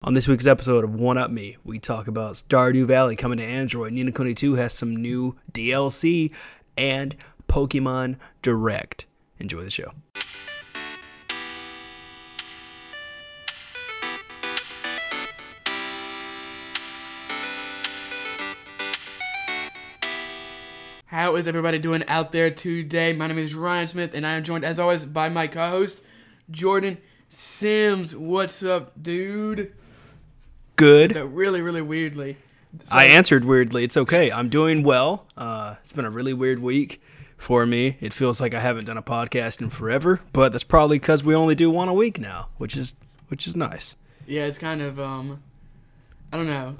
On this week's episode of One Up Me, we talk about Stardew Valley coming to Android. Nina Kuni 2 has some new DLC and Pokemon Direct. Enjoy the show. How is everybody doing out there today? My name is Ryan Smith, and I am joined, as always, by my co-host, Jordan Sims. What's up, dude? Good. Really, really weirdly. I answered weirdly. It's okay. I'm doing well. It's been a really weird week for me. It feels like I haven't done a podcast in forever, but that's probably because we only do one a week now, which is nice. Yeah, it's kind of, I don't know,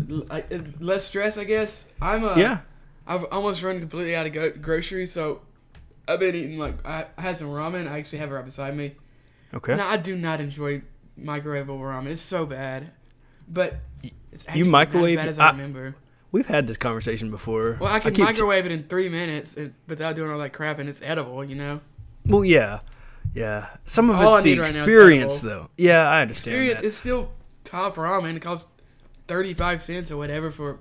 less stress, I guess. Yeah. I've almost run completely out of groceries, so I've been eating, I had some ramen. I actually have it right beside me. Okay. Now, I do not enjoy microwavable ramen. It's so bad. But it's actually You microwave not as bad as I remember. We've had this conversation before. Well, I can microwave it in 3 minutes without doing all that crap, and it's edible, you know? Well, yeah. Some of all it's I the need right now is experience, edible. though. Yeah, I understand that. It's still top ramen. It costs 35 cents or whatever for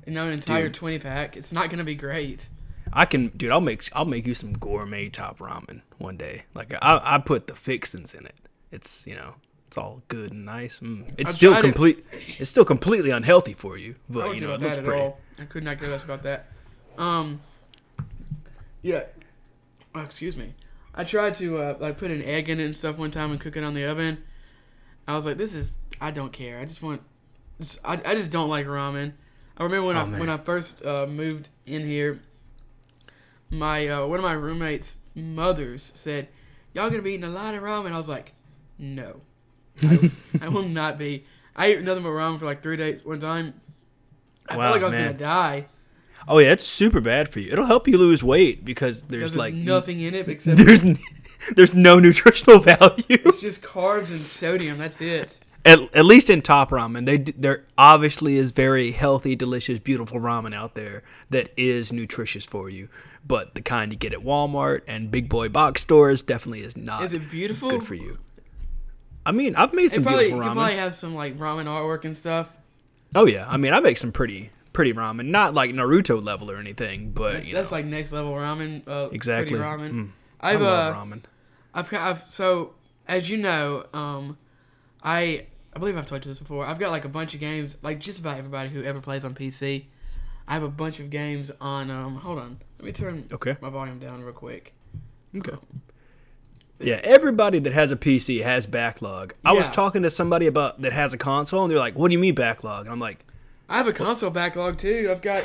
an entire 20-pack. It's not going to be great. I'll make you some gourmet top ramen one day. Like I put the fixins in it. It's it's all good and nice. It's still completely unhealthy for you, but it looks pretty. All. I could not care less about that. Yeah. Oh, excuse me. I tried to put an egg in it and stuff one time and cook it on the oven. I was like, I don't care. I just don't like ramen. I remember when I first moved in here, my one of my roommates' mothers said, "Y'all gonna be eating a lot of ramen?" I was like, "No, I will not be." I ate nothing but ramen for like 3 days one time. I felt like I was gonna die. Oh yeah, it's super bad for you. It'll help you lose weight because there's like nothing in it except there's no nutritional value. It's just carbs and sodium. That's it. At least in top ramen, there obviously is very healthy, delicious, beautiful ramen out there that is nutritious for you. But the kind you get at Walmart and big boy box stores definitely is not. Is it beautiful? Good for you. I mean, I've made some beautiful ramen. You probably have some like ramen artwork and stuff. Oh yeah, I mean, I make some pretty ramen, not like Naruto level or anything, but that's like next level ramen. Exactly. Pretty ramen. I love ramen. So as you know, I believe I've told you this before. I've got like a bunch of games, like just about everybody who ever plays on PC. I have a bunch of games on. Hold on, let me turn my volume down real quick. Okay. Yeah, everybody that has a PC has backlog. I was talking to somebody that has a console, and they're like, "What do you mean backlog?" And I'm like, "I have a console backlog too. I've got."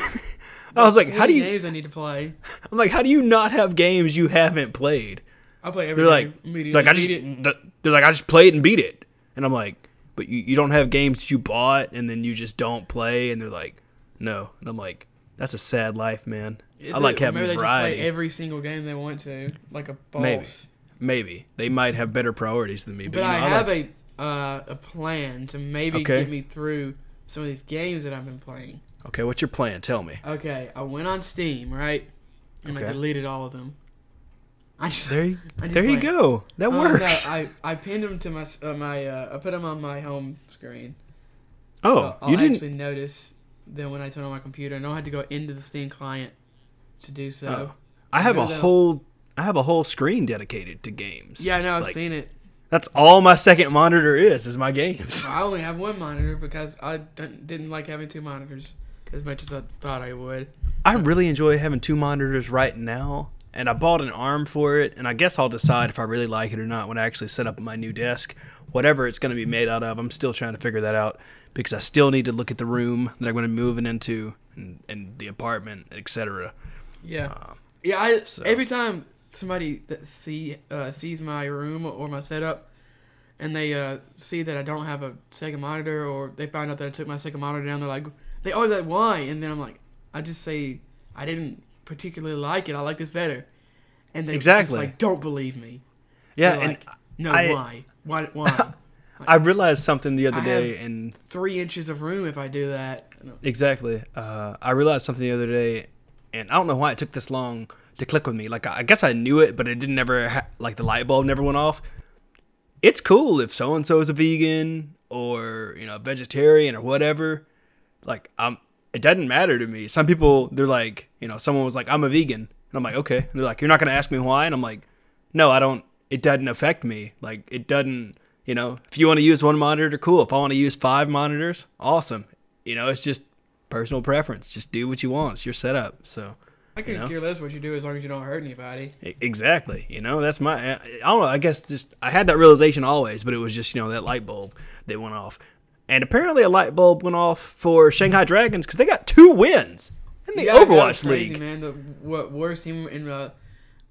I was like, "How do you?" Games I need to play. I'm like, "How do you not have games you haven't played?" I play every game. They're like, I just played and beat it, and I'm like, "But you don't have games that you bought and then you just don't play?" And they're like, "No," and I'm like, "That's a sad life, man." I like having variety. Maybe they just play every single game they want to, like a boss. Maybe they might have better priorities than me. But I have a plan to maybe get me through some of these games that I've been playing. Okay, what's your plan? Tell me. Okay, I went on Steam, right, and I deleted all of them. There you go. That works. No, I pinned them to my I put them on my home screen. Oh, so you didn't actually notice them when I turn on my computer. I don't have to go into the Steam client to do so. Oh. I have a whole screen dedicated to games. Yeah, I know. I've seen it. That's all my second monitor is my games. I only have one monitor because I didn't like having two monitors as much as I thought I would. I really enjoy having two monitors right now, and I bought an arm for it, and I guess I'll decide if I really like it or not when I actually set up my new desk. Whatever it's going to be made out of, I'm still trying to figure that out because I still need to look at the room that I'm going to be moving into and the apartment, etc. Yeah. Every time somebody that sees my room or my setup, and they see that I don't have a second monitor, or they find out that I took my second monitor down, they always like, "Why?" And then I'm like, I just say I didn't particularly like it. I like this better, and they just like don't believe me. Yeah, and like, no, why? Why? I realized something the other day, and 3 inches of room if I do that. Exactly. I realized something the other day, and I don't know why it took this long to click with me. Like, I guess I knew it, but it didn't the light bulb never went off. It's cool if so-and-so is a vegan, or, vegetarian or whatever, like, it doesn't matter to me. Some people, they're like, someone was like, I'm a vegan. And I'm like, okay. And they're like, you're not going to ask me why? And I'm like, no, I don't. It doesn't affect me. Like, it doesn't, if you want to use one monitor, cool. If I want to use 5 monitors, awesome. It's just personal preference. Just do what you want. It's your setup. So I couldn't care less what you do as long as you don't hurt anybody. Exactly. That's I don't know. I guess just I had that realization always, but it was just, that light bulb that went off. And apparently a light bulb went off for Shanghai Dragons because they got 2 wins in the Overwatch crazy, League. Man.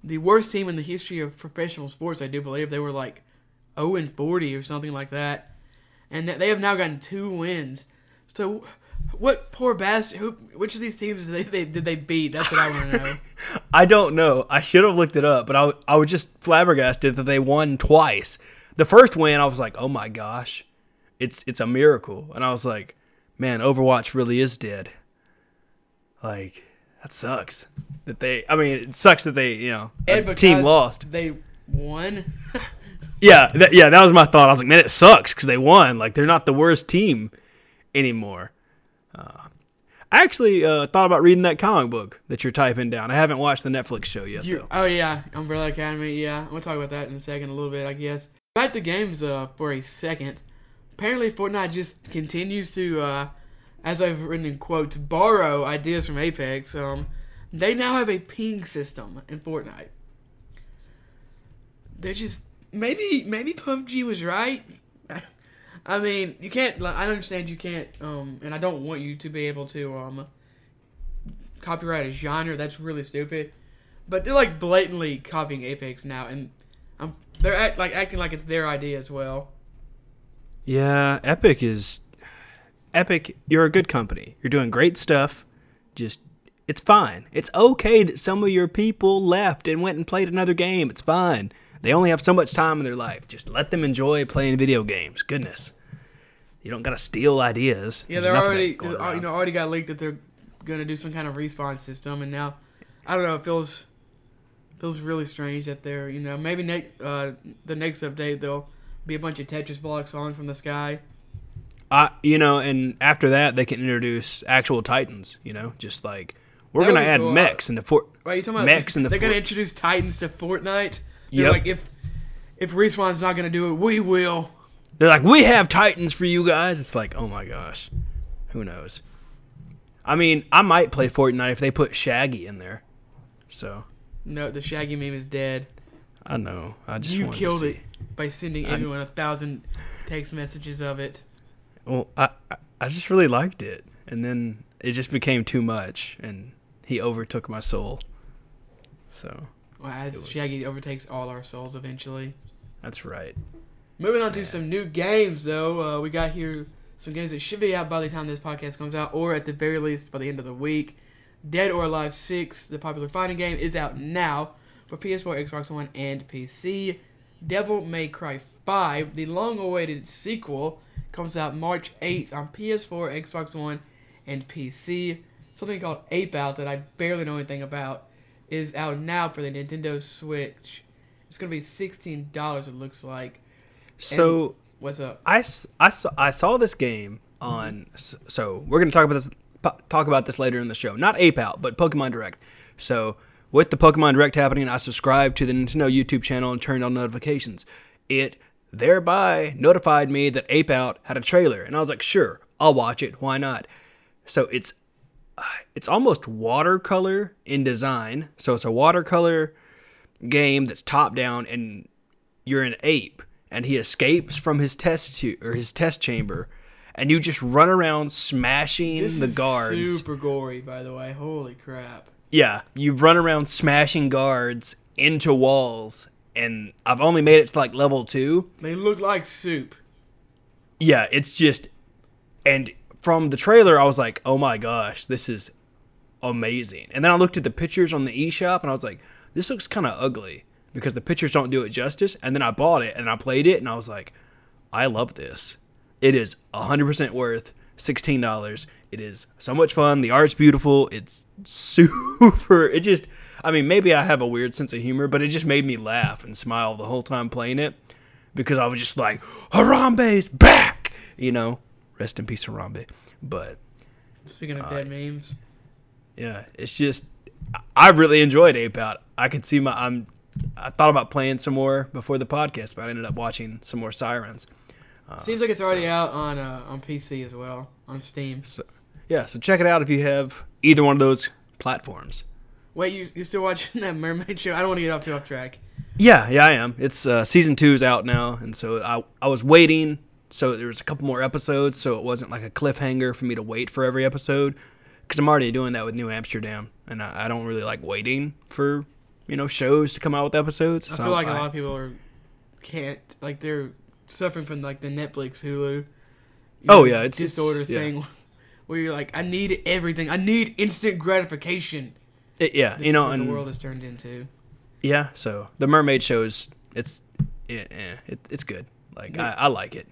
The worst team in the history of professional sports, I do believe. They were like 0-40 or something like that. And they have now gotten 2 wins. So what poor bastard, which of these teams did they beat? That's what I want to know. I don't know. I should have looked it up, but I was just flabbergasted that they won twice. The first win, I was like, oh my gosh. It's a miracle. And I was like, man, Overwatch really is dead. Like, that sucks. It sucks that the team lost. They won? Yeah, that was my thought. I was like, man, it sucks because they won. Like, they're not the worst team anymore. I actually thought about reading that comic book that you're typing down. I haven't watched the Netflix show yet, though. Oh, yeah, Umbrella Academy, yeah. We'll talk about that in a second, a little bit, I guess. Back to games for a second. Apparently, Fortnite just continues to, as I've written in quotes, borrow ideas from Apex. They now have a ping system in Fortnite. They're just... Maybe PUBG was right. I mean, you can't... I understand you can't... and I don't want you to be able to copyright a genre. That's really stupid. But they're, like, blatantly copying Apex now. And they're acting like it's their idea as well. Yeah, Epic, you're a good company. You're doing great stuff. Just, it's fine. It's okay that some of your people left and went and played another game. It's fine. They only have so much time in their life. Just let them enjoy playing video games. Goodness. You don't got to steal ideas. Yeah, they're already got leaked that they're going to do some kind of respawn system. And now, I don't know, it feels really strange that they're, maybe the next update they'll be a bunch of Tetris blocks falling from the sky. And after that, they can introduce actual Titans, just like, we're going to add mechs into Fortnite. Right, you talking about they're going to introduce Titans to Fortnite? They're like, if Respawn's not going to do it, we will. They're like, we have Titans for you guys. It's like, oh my gosh. Who knows? I mean, I might play Fortnite if they put Shaggy in there. So. No, the Shaggy meme is dead. I know. You killed it by sending everyone 1,000 text messages of it. Well, I just really liked it. And then it just became too much. And he overtook my soul. So. Well, as Shaggy overtakes all our souls eventually. That's right. Moving on to some new games, though. We got here some games that should be out by the time this podcast comes out, or at the very least by the end of the week. Dead or Alive 6, the popular fighting game, is out now for PS4, Xbox One, and PC. Devil May Cry 5, the long-awaited sequel, comes out March 8th on PS4, Xbox One, and PC. Something called Ape Out that I barely know anything about is out now for the Nintendo Switch. It's going to be $16, it looks like. So, and what's up? I saw this game on... So, we're going to talk about this later in the show. Not Ape Out, but Pokemon Direct. So, with the Pokemon Direct happening, I subscribed to the Nintendo YouTube channel and turned on notifications. It thereby notified me that Ape Out had a trailer. And I was like, sure, I'll watch it. Why not? So, it's almost watercolor in design. So, it's a watercolor game that's top-down, and you're an ape. And he escapes from his test chamber, and you just run around smashing the guards. This is super gory, by the way. Holy crap. Yeah, you run around smashing guards into walls, and I've only made it to like level 2. They look like soup. Yeah, it's just... And from the trailer, I was like, oh my gosh, this is amazing. And then I looked at the pictures on the eShop, and I was like, this looks kind of ugly, because the pictures don't do it justice. And then I bought it, and I played it, and I was like, I love this. It is 100% worth $16. It is so much fun. The art's beautiful. It's super... It just... I mean, maybe I have a weird sense of humor, but it just made me laugh and smile the whole time playing it, because I was just like, Harambe's back! Rest in peace, Harambe. But Speaking of dead memes. yeah, it's just I really enjoyed Ape Out. I could see I thought about playing some more before the podcast, but I ended up watching some more Sirens. Seems like it's already out on PC as well, on Steam. So check it out if you have either one of those platforms. Wait, you still watching that mermaid show? I don't want to get off track. Yeah, I am. It's season 2 is out now, and so I was waiting. So there was a couple more episodes, so it wasn't like a cliffhanger for me to wait for every episode, because I'm already doing that with New Amsterdam, and I don't really like waiting for shows to come out with episodes. I feel like a lot of people they're suffering from like the Netflix Hulu. It's disorder thing, where you're like, I need everything. I need instant gratification. This is what the world has turned into. Yeah, so the mermaid shows, it's good. Like I like it.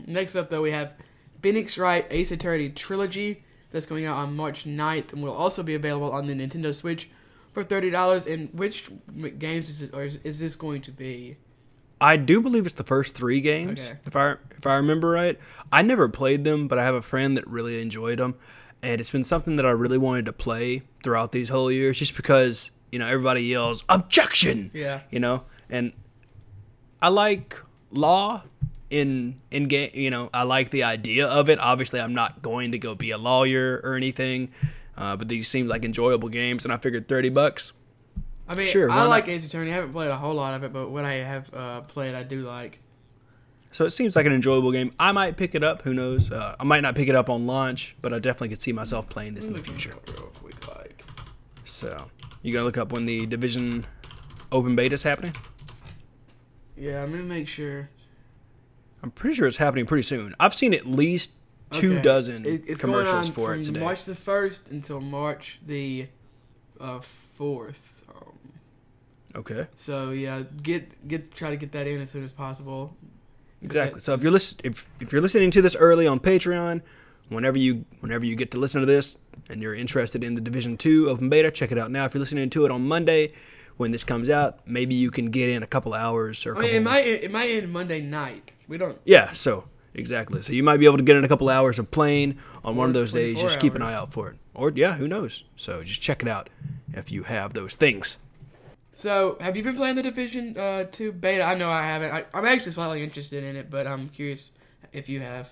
Next up, though, we have Phoenix Wright Ace Attorney Trilogy that's going out on March 9th and will also be available on the Nintendo Switch for $30. And which games is this going to be? I do believe it's the first 3 games, okay. If I remember right. I never played them, but I have a friend that really enjoyed them, and it's been something that I really wanted to play throughout these whole years, just because everybody yells objection. Yeah. And I like law in game. I like the idea of it. Obviously, I'm not going to go be a lawyer or anything, but these seem like enjoyable games, and I figured $30. I mean, sure, I like Ace Attorney. I haven't played a whole lot of it, but what I have played, I do like. So it seems like an enjoyable game. I might pick it up. Who knows? I might not pick it up on launch, but I definitely could see myself playing this in the future. Real quick, like. So, you gonna look up when the Division open beta is happening? Yeah, I'm gonna make sure. I'm pretty sure it's happening pretty soon. I've seen at least 2 dozen commercials for it today. From March the 1st until March the 4th. Okay. So yeah, try to get that in as soon as possible. Exactly. So if you're listening to this early on Patreon, whenever you get to listen to this and you're interested in the Division 2 open beta, check it out now. If you're listening to it on Monday when this comes out, maybe you can get in a couple hours or. It might end Monday night. We don't. Yeah. So exactly. So you might be able to get in a couple hours of playing on one of those days. Just keep an eye out for it. Or who knows? So just check it out if you have those things. So, have you been playing the Division 2 beta? I know I haven't. I'm actually slightly interested in it, but I'm curious if you have.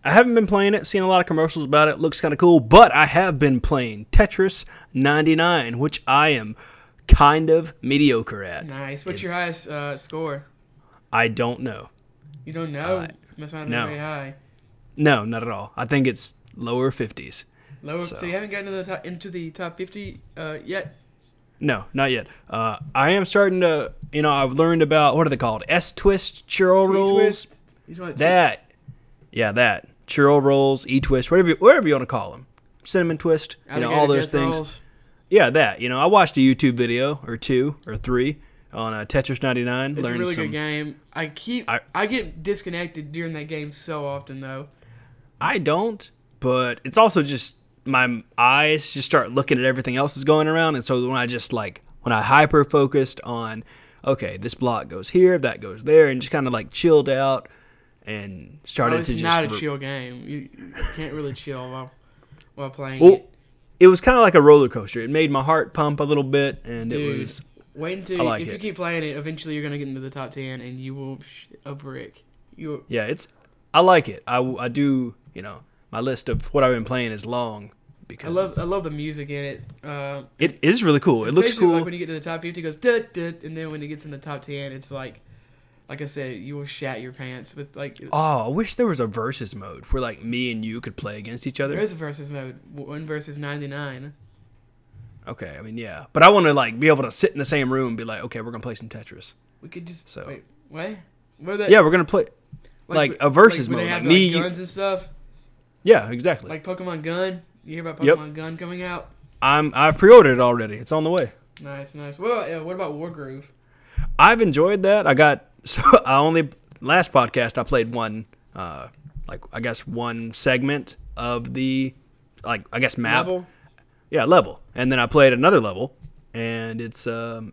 I haven't been playing it. Seen a lot of commercials about it. Looks kind of cool. But I have been playing Tetris 99, which I am kind of mediocre at. Nice. What's your highest score? I don't know. You don't know? Must not be very high. No, not at all. I think it's lower 50s. So you haven't gotten into the top 50 yet? No, not yet. I am starting to, I've learned about, what are they called? S-twist, churro rolls? That. Churro rolls, E-twist, whatever you want to call them. Cinnamon twist, all those things. Rolls. Yeah, that. I watched a YouTube video or 2 or 3 on Tetris 99. It's a really good game. I get disconnected during that game so often, though. I don't, but it's also just my eyes just start looking at everything else that's going around, and so when I hyper focused on, okay, this block goes here, that goes there, and just kind of chilled out and started to just. It's not a chill game. You can't really chill while playing it. It was kind of like a roller coaster. It made my heart pump a little bit, and it was. Wait until if you keep playing it, eventually you're gonna get into the top 10, and you will a brick. Yeah, I like it. I do. My list of what I've been playing is long because I love the music in it. It is really cool. It looks cool. Like when you get to the top 50, it goes dut, dut, and then when it gets in the top 10, it's like I said, you will shat your pants with Oh, I wish there was a versus mode where me and you could play against each other. There is a versus mode, 1 versus 99. Okay, I mean but I want to be able to sit in the same room and be like, okay, we're gonna play some Tetris. We could just wait. What? Yeah, we're gonna play a versus mode. They have me, guns and stuff. Yeah, exactly. Like Pokemon Gun. You hear about Pokemon Gun coming out? I've pre-ordered it already. It's on the way. Nice. What about Wargroove? I've enjoyed that. Last podcast I played one, one segment of the, map. Level? Yeah, level. And then I played another level, and it's, I'm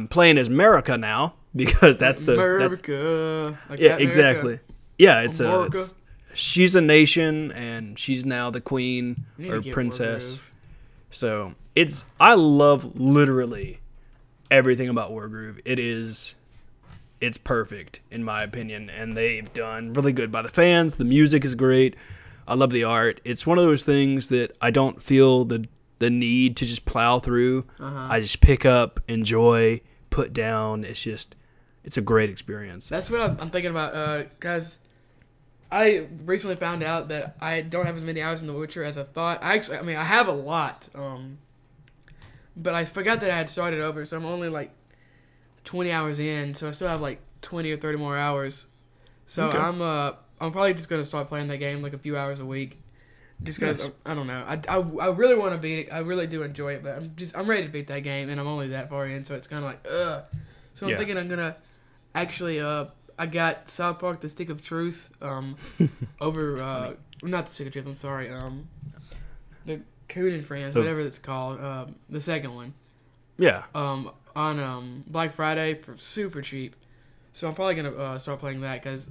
playing as America now, because that's the. America. Yeah, exactly. Yeah, it's she's a nation, and she's now the queen I need to or get princess. Wargroove. So I love literally everything about Wargroove. It's perfect in my opinion, and they've done really good by the fans. The music is great. I love the art. It's one of those things that I don't feel the need to just plow through. I just pick up, enjoy, put down. It's a great experience. That's what I'm thinking about, guys. I recently found out that I don't have as many hours in The Witcher as I thought. I have a lot, but I forgot that I had started over, so I'm only like 20 hours in, so I still have like 20 or 30 more hours. So Okay. I'm probably just gonna start playing that game like a few hours a week, just because Nice. I don't know. I really want to beat it. I really do enjoy it, but I'm ready to beat that game, and I'm only that far in, so it's kind of like ugh. So I'm Yeah. thinking I'm gonna actually I got South Park: The Stick of Truth over not The Stick of Truth. I'm sorry. The Coon and Friends, whatever it's called. The second one. Yeah. On Black Friday for super cheap. So I'm probably gonna start playing that because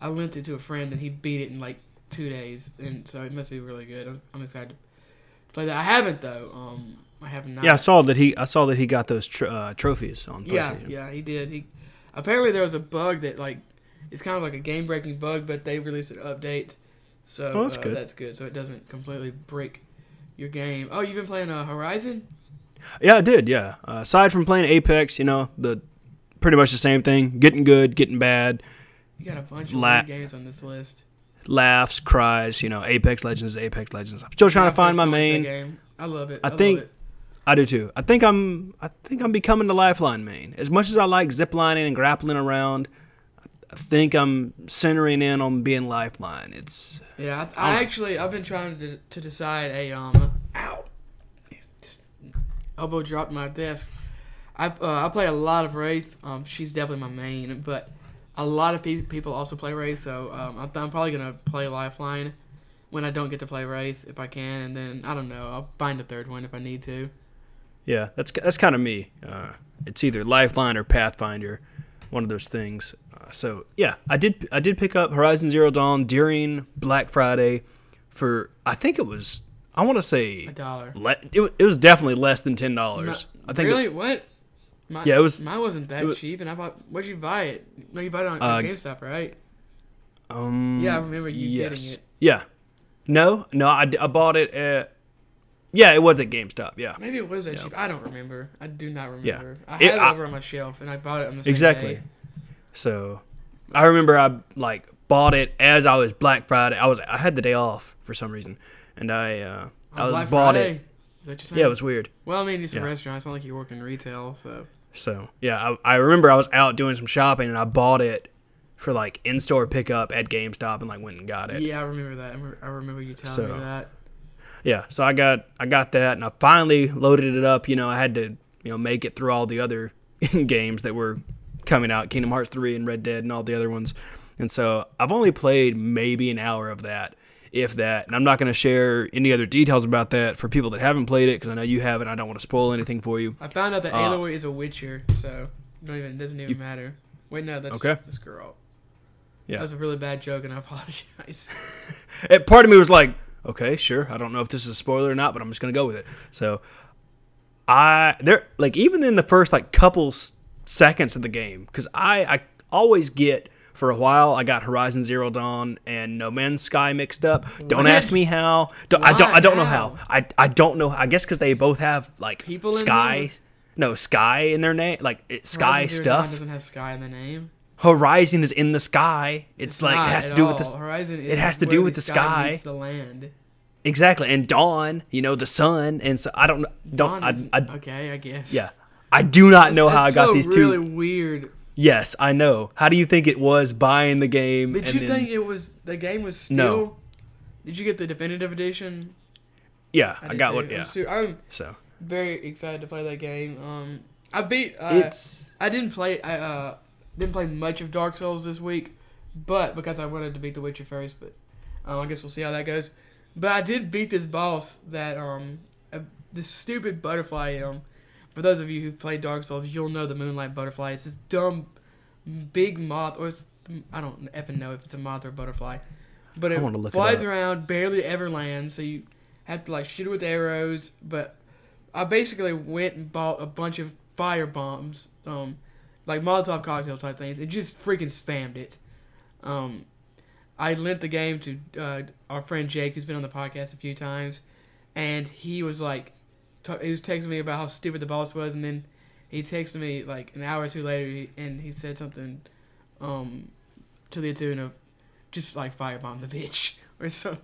I lent it to a friend and he beat it in like 2 days, and so it must be really good. I'm excited to play that. I haven't though. I have not. Yeah, I saw that he got those trophies on PlayStation. Yeah, he did. He apparently there was a bug that like it's kind of like a game breaking bug, but they released an update, so that's good. That's good. So it doesn't completely break your game. Oh, you've been playing Horizon? Yeah, I did. Yeah. Aside from playing Apex, the pretty much the same thing. Getting good, getting bad. You got a bunch of weird games on this list. Laughs, cries. Apex Legends, Apex Legends. I'm still trying to find my main. Game. I love it. I think I do too. I think I'm becoming the Lifeline main. As much as I like ziplining and grappling around, I think I'm centering in on being Lifeline. It's I've been trying to decide ow, just elbow dropped my desk. I play a lot of Wraith. She's definitely my main, but a lot of people also play Wraith. So I'm probably gonna play Lifeline when I don't get to play Wraith if I can, and then I don't know. I'll find a third one if I need to. Yeah, that's kind of me. It's either Lifeline or Pathfinder, one of those things. So yeah, I did pick up Horizon Zero Dawn during Black Friday for I think it was I want to say $1. It was definitely less than $10. I think really what? Yeah, it was. Mine wasn't that cheap, and I bought. Where'd you buy it? No, you bought it on GameStop, right? Yeah, I remember you getting it. Yeah. No, I bought it at. Yeah, it was at GameStop. Yeah. Maybe it was that cheap. I don't remember. I do not remember. Yeah. I had it over on my shelf, and I bought it on the same exactly. day. So, I remember I bought it as I was Black Friday. I had the day off for some reason, and I Black bought Friday? it. Is that what you're saying? Yeah, it was weird. Well, I mean, it's a restaurant. It's not like you work in retail, so. So yeah, I remember I was out doing some shopping and I bought it for in-store pickup at GameStop and went and got it. Yeah, I remember that. I remember you telling me that. Yeah, so I got that and I finally loaded it up. I had to make it through all the other games that were coming out, Kingdom Hearts 3 and Red Dead and all the other ones. And so I've only played maybe an hour of that, if that. And I'm not going to share any other details about that for people that haven't played it because I know you haven't. I don't want to spoil anything for you. I found out that Aloy is a Witcher, so it doesn't even matter. Wait, no, that's this girl. Yeah. That was a really bad joke, and I apologize. Part of me was like, okay, sure. I don't know if this is a spoiler or not, but I'm just going to go with it. So even in the first couple seconds of the game, because I always get, for a while, I got Horizon Zero Dawn and No Man's Sky mixed up. Don't ask me how. I don't know how. I don't know. I guess because they both have People Sky. No, Sky in their name. Sky Horizon Zero Dawn stuff. doesn't have Sky in the name. Horizon is in the sky. It's it has to do with the Horizon. It has to do with the sky. Meets the land. Exactly, and Dawn, the sun, and so I don't. Okay, I guess. Yeah, I do not know how I got these two. Really weird. Yes, I know. How do you think it was buying the game? Did you think the game was still? No. Did you get the definitive edition? Yeah, I got one. Yeah. I'm very excited to play that game. I didn't play much of Dark Souls this week, but because I wanted to beat The Witcher first. But I guess we'll see how that goes. But I did beat this boss that this stupid butterfly. For those of you who've played Dark Souls, you'll know the Moonlight Butterfly. It's this dumb, big moth, or I don't effing know if it's a moth or a butterfly. but I it want to look flies it up. around, barely ever lands, so you have to like shoot it with arrows. But I basically went and bought a bunch of fire bombs, like Molotov cocktail type things, and just freaking spammed it. I lent the game to our friend Jake, who's been on the podcast a few times, and he was like, he was texting me about how stupid the boss was, and then he texted me like an hour or two later, and he said something to the tune of just like firebomb the bitch or so.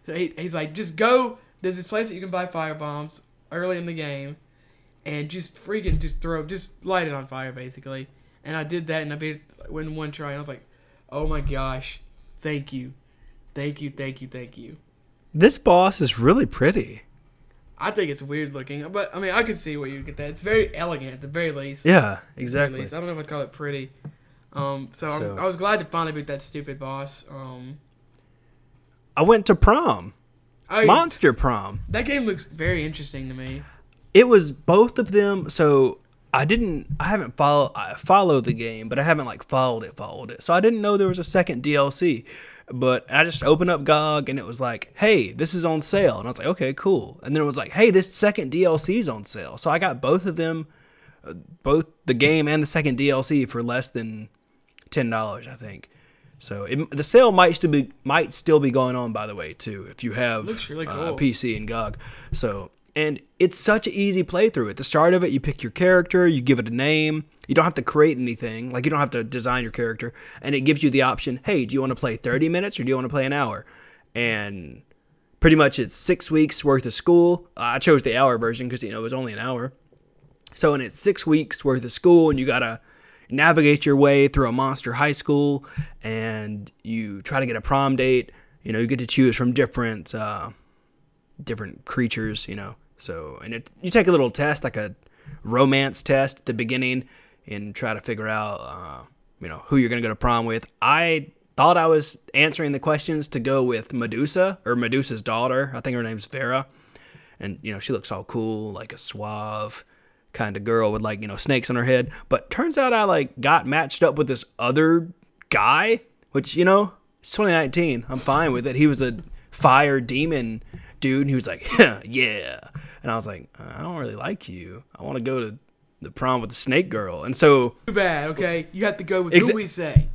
He's like, just go. There's this place that you can buy fire bombs early in the game, and just freaking just light it on fire basically. And I did that, and I beat it in one try. And I was like, oh my gosh, thank you. This boss is really pretty. I think it's weird looking, but I mean, I could see where you get that. It's very elegant at the very least. Yeah, exactly. I don't know if I'd call it pretty. I was glad to finally beat that stupid boss. I went to prom. Monster Prom. That game looks very interesting to me. It was both of them. So I followed the game, but I haven't like followed it. So I didn't know there was a second DLC. But I just opened up GOG and it was like, hey, this is on sale. And I was like, okay, cool. And then it was like, hey, this second DLC is on sale. So I got both of them, both the game and the second DLC for less than $10, I think. So the sale might still be going on, by the way, too, if you have looks really cool. a PC and GOG. So, and it's such an easy playthrough. At the start of it, you pick your character, you give it a name. You don't have to create anything. Like, you don't have to design your character. And it gives you the option, hey, do you want to play 30 minutes or do you want to play an hour? And pretty much it's 6 weeks worth of school. I chose the hour version because, it was only an hour. So, and it's 6 weeks worth of school, and you got to navigate your way through a monster high school, and you try to get a prom date. You get to choose from different creatures, So, and you take a little test, like a romance test at the beginning, and try to figure out, who you're going to go to prom with. I thought I was answering the questions to go with Medusa, or Medusa's daughter. I think her name's Vera. And, she looks all cool, like a suave kind of girl with, like, snakes on her head. But turns out I, like, got matched up with this other guy, which, it's 2019. I'm fine with it. He was a fire demon dude, and he was like, yeah. And I was like, I don't really like you. I want to go to the prom with the snake girl. And so... Too bad, okay? You have to go with who we say.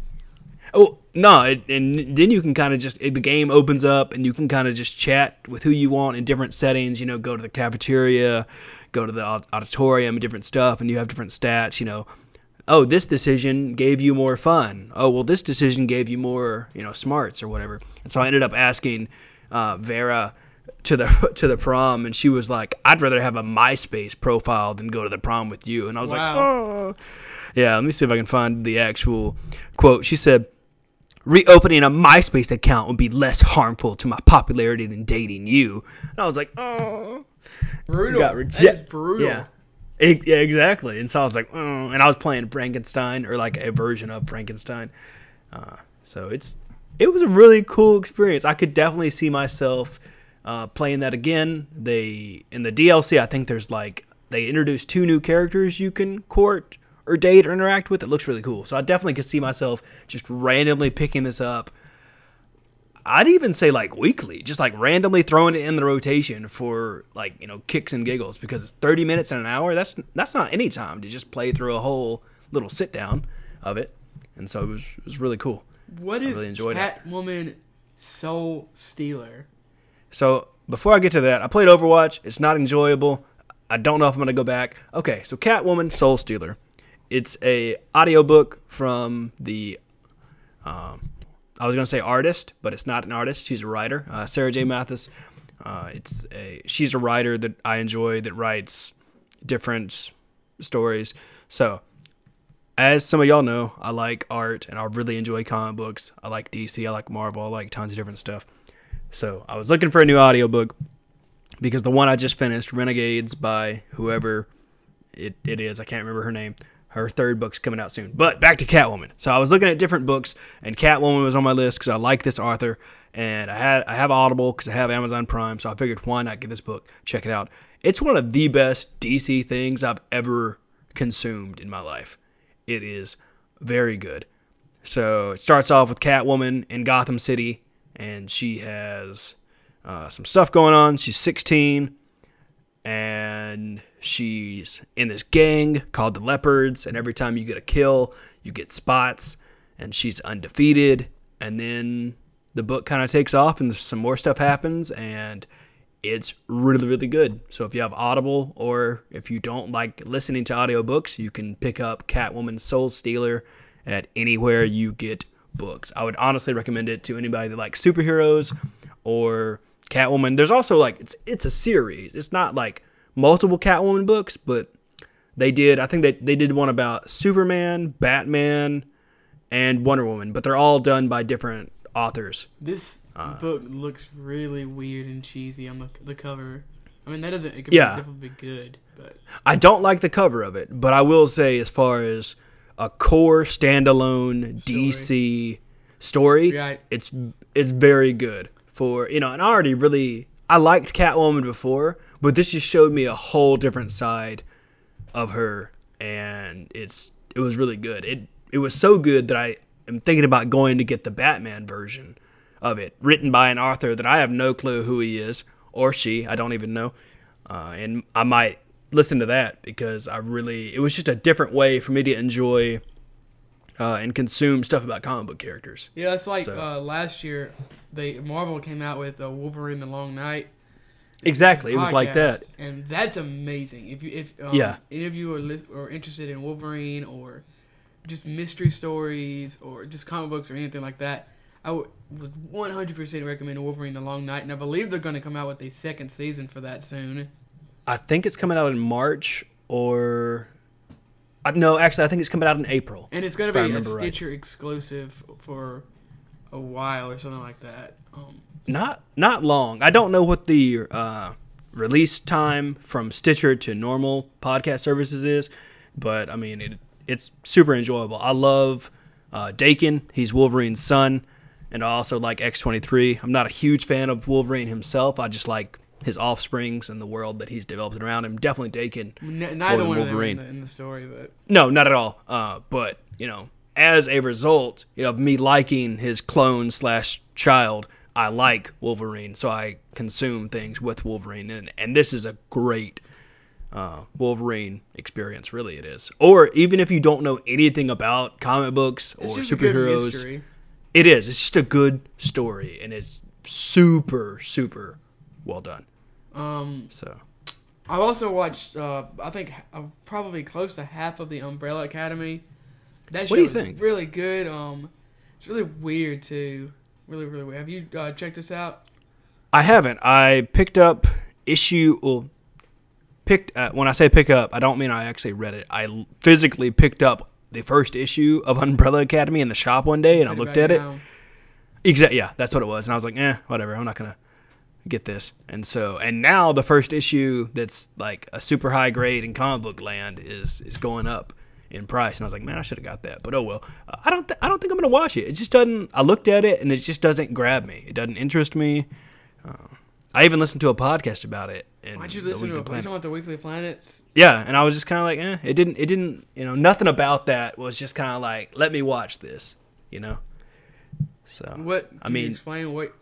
Oh, no, and then you can kind of just... The game opens up, and you can kind of just chat with who you want in different settings. Go to the cafeteria, go to the auditorium, different stuff, and you have different stats, Oh, this decision gave you more fun. Oh, well, this decision gave you more, smarts or whatever. And so I ended up asking Vera to the prom, and she was like, I'd rather have a MySpace profile than go to the prom with you. And I was like, oh. Yeah, let me see if I can find the actual quote. She said, reopening a MySpace account would be less harmful to my popularity than dating you. And I was like, oh. Brutal. That is brutal. Yeah. Yeah, exactly. And so I was like, oh. And I was playing Frankenstein, or like a version of Frankenstein. So it was a really cool experience. I could definitely see myself playing that again. In the DLC, I think there's they introduced 2 new characters you can court or date or interact with. It looks really cool. So I definitely could see myself just randomly picking this up. I'd even say weekly, just randomly throwing it in the rotation for kicks and giggles, because it's 30 minutes and an hour. That's not any time to just play through a whole little sit down of it. And so it was really cool. What is Catwoman Soul Stealer? So before I get to that, I played Overwatch. It's not enjoyable. I don't know if I'm going to go back. Okay, so Catwoman Soul Stealer. It's a audiobook from the... I was going to say artist, but it's not an artist. She's a writer, Sarah J. Mathis. She's a writer that I enjoy, that writes different stories. So, as some of y'all know, I like art, and I really enjoy comic books. I like DC, I like Marvel, I like tons of different stuff. So, I was looking for a new audiobook, because the one I just finished, Renegades, by whoever it is, I can't remember her name. Her 3rd book's coming out soon. But back to Catwoman. So I was looking at different books, and Catwoman was on my list because I like this author, and I have Audible because I have Amazon Prime, so I figured why not get this book, check it out. It's one of the best DC things I've ever consumed in my life. It is very good. So it starts off with Catwoman in Gotham City, and she has some stuff going on. She's 16, and she's in this gang called the Leopards, and every time you get a kill, you get spots, and she's undefeated. And then the book kind of takes off, and some more stuff happens, and it's really, really good. So if you have Audible, or if you don't like listening to audiobooks, you can pick up Catwoman Soul Stealer at anywhere you get books. I would honestly recommend it to anybody that likes superheroes or Catwoman. There's also like it's a series. It's not like multiple Catwoman books, but I think they did one about Superman, Batman, and Wonder Woman, but they're all done by different authors. This book looks really weird and cheesy on the cover. I mean, it could definitely be good, but I don't like the cover of it, but I will say, as far as a core standalone DC story, right, it's very good. And I liked Catwoman before, but this just showed me a whole different side of her, and it was really good. It was so good that I am thinking about going to get the Batman version of it, written by an author that I have no clue who he is, or she, I don't even know. And I might listen to that, because it was just a different way for me to enjoy and consume stuff about comic book characters. Yeah, it's like last year, Marvel came out with Wolverine: The Long Night. Exactly, it was like that, and that's amazing. If any of you are interested in Wolverine, or just mystery stories, or just comic books, or anything like that, I would 100% recommend Wolverine: The Long Night, and I believe they're going to come out with a second season for that soon. I think it's coming out in March, or no, actually, I think it's coming out in April. And it's going to be a Stitcher exclusive for a while or something like that. Not long. I don't know what the release time from Stitcher to normal podcast services is, but I mean it's super enjoyable. I love Dakin. He's Wolverine's son, and I also like X-23. I'm not a huge fan of Wolverine himself. I just like his offsprings and the world that he's developed around him. Definitely Dakin. Neither one Wolverine. Of them in the story, but no, not at all. But as a result, of me liking his clone / child, I like Wolverine, so I consume things with Wolverine, and this is a great Wolverine experience. Really, it is. Or even if you don't know anything about comic books or superheroes, it is. It's just a good story, and it's super, super well done. So I've also watched, I think, probably close to half of the Umbrella Academy. That show is really good. It's really weird too. Really, really weird. Have you checked this out? I haven't. I picked up when I say pick up, I don't mean I actually read it. I physically picked up the first issue of Umbrella Academy in the shop one day, and I looked at it. Exactly. Yeah, that's what it was. And I was like, whatever. I'm not gonna get this. And now the first issue that's like a super high grade in comic book land is going up in price, and I was like, man, I should have got that, but oh well. I don't think I'm gonna watch it. It just doesn't. I looked at it, and it just doesn't grab me. It doesn't interest me. I even listened to a podcast about it. Why'd you listen to the Weekly Planets? Yeah, and I was just kind of like, It didn't. Nothing about that was just kind of like, let me watch this. So what? Can you explain what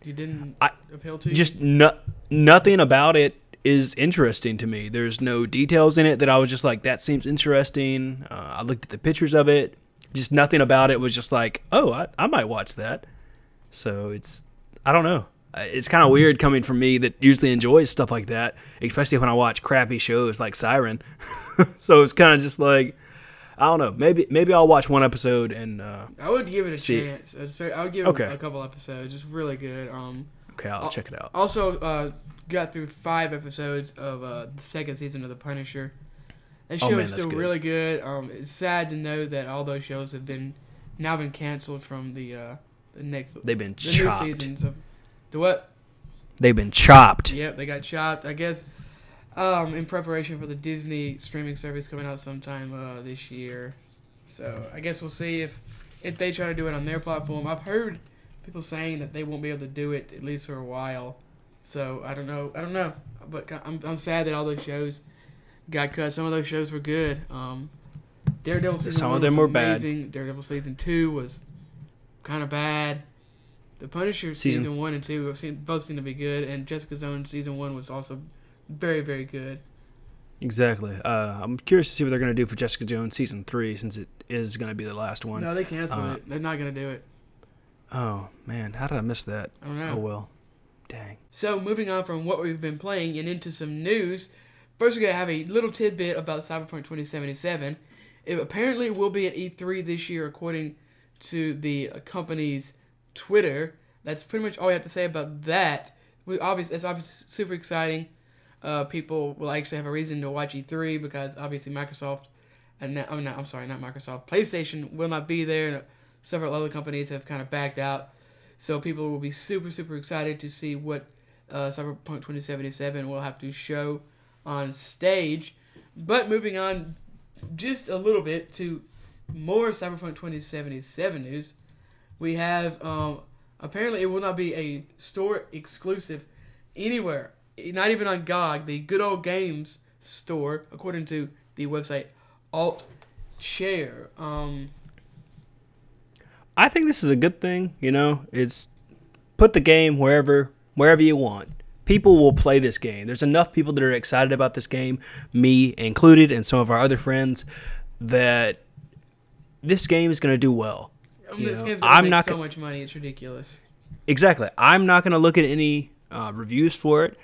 you didn't appeal to? Just nothing about it is interesting to me. There's no details in it that I was just like, that seems interesting. I looked at the pictures of it. Just nothing about it was just like, oh, I might watch that. So I don't know. It's kind of weird coming from me that usually enjoys stuff like that, especially when I watch crappy shows like Siren. So it's kind of just like, I don't know. Maybe I'll watch one episode and I would give it a chance. I would give it a couple episodes. It's really good. Okay, I'll check it out. Also, got through 5 episodes of the second season of The Punisher. That show is still really good. It's sad to know that all those shows have now been canceled from the next. They've been chopped. New seasons of the what? They've been chopped. Yep, they got chopped. I guess in preparation for the Disney streaming service coming out sometime this year. So I guess we'll see if they try to do it on their platform. I've heard people saying that they won't be able to do it at least for a while. So I don't know. But I'm sad that all those shows got cut. Some of those shows were good. Daredevil season 1 was amazing. Daredevil season 2 was kind of bad. The Punisher season 1 and 2 both seem to be good, and Jessica Jones season 1 was also very, very good. Exactly. I'm curious to see what they're going to do for Jessica Jones season 3, since it is going to be the last one. No, they canceled it. They're not going to do it. Oh, man. How did I miss that? I don't know. Oh, well. Dang. So, moving on from what we've been playing and into some news, first we're going to have a little tidbit about Cyberpunk 2077. It apparently will be at E3 this year, according to the company's Twitter. That's pretty much all we have to say about that. It's obviously super exciting. People will actually have a reason to watch E3 because obviously Microsoft, not Microsoft, PlayStation will not be there, and several other companies have kind of backed out. So people will be super, super excited to see what Cyberpunk 2077 will have to show on stage. But moving on just a little bit to more Cyberpunk 2077 news, we have apparently it will not be a store exclusive anywhere. Not even on GOG, the Good Old Games store, according to the website Alt Chair. I think this is a good thing. It's put the game wherever you want. People will play this game. There's enough people that are excited about this game, me included, and some of our other friends, that this game is going to do well. This game's going to make so much money, it's ridiculous. Exactly. I'm not going to look at any reviews for it.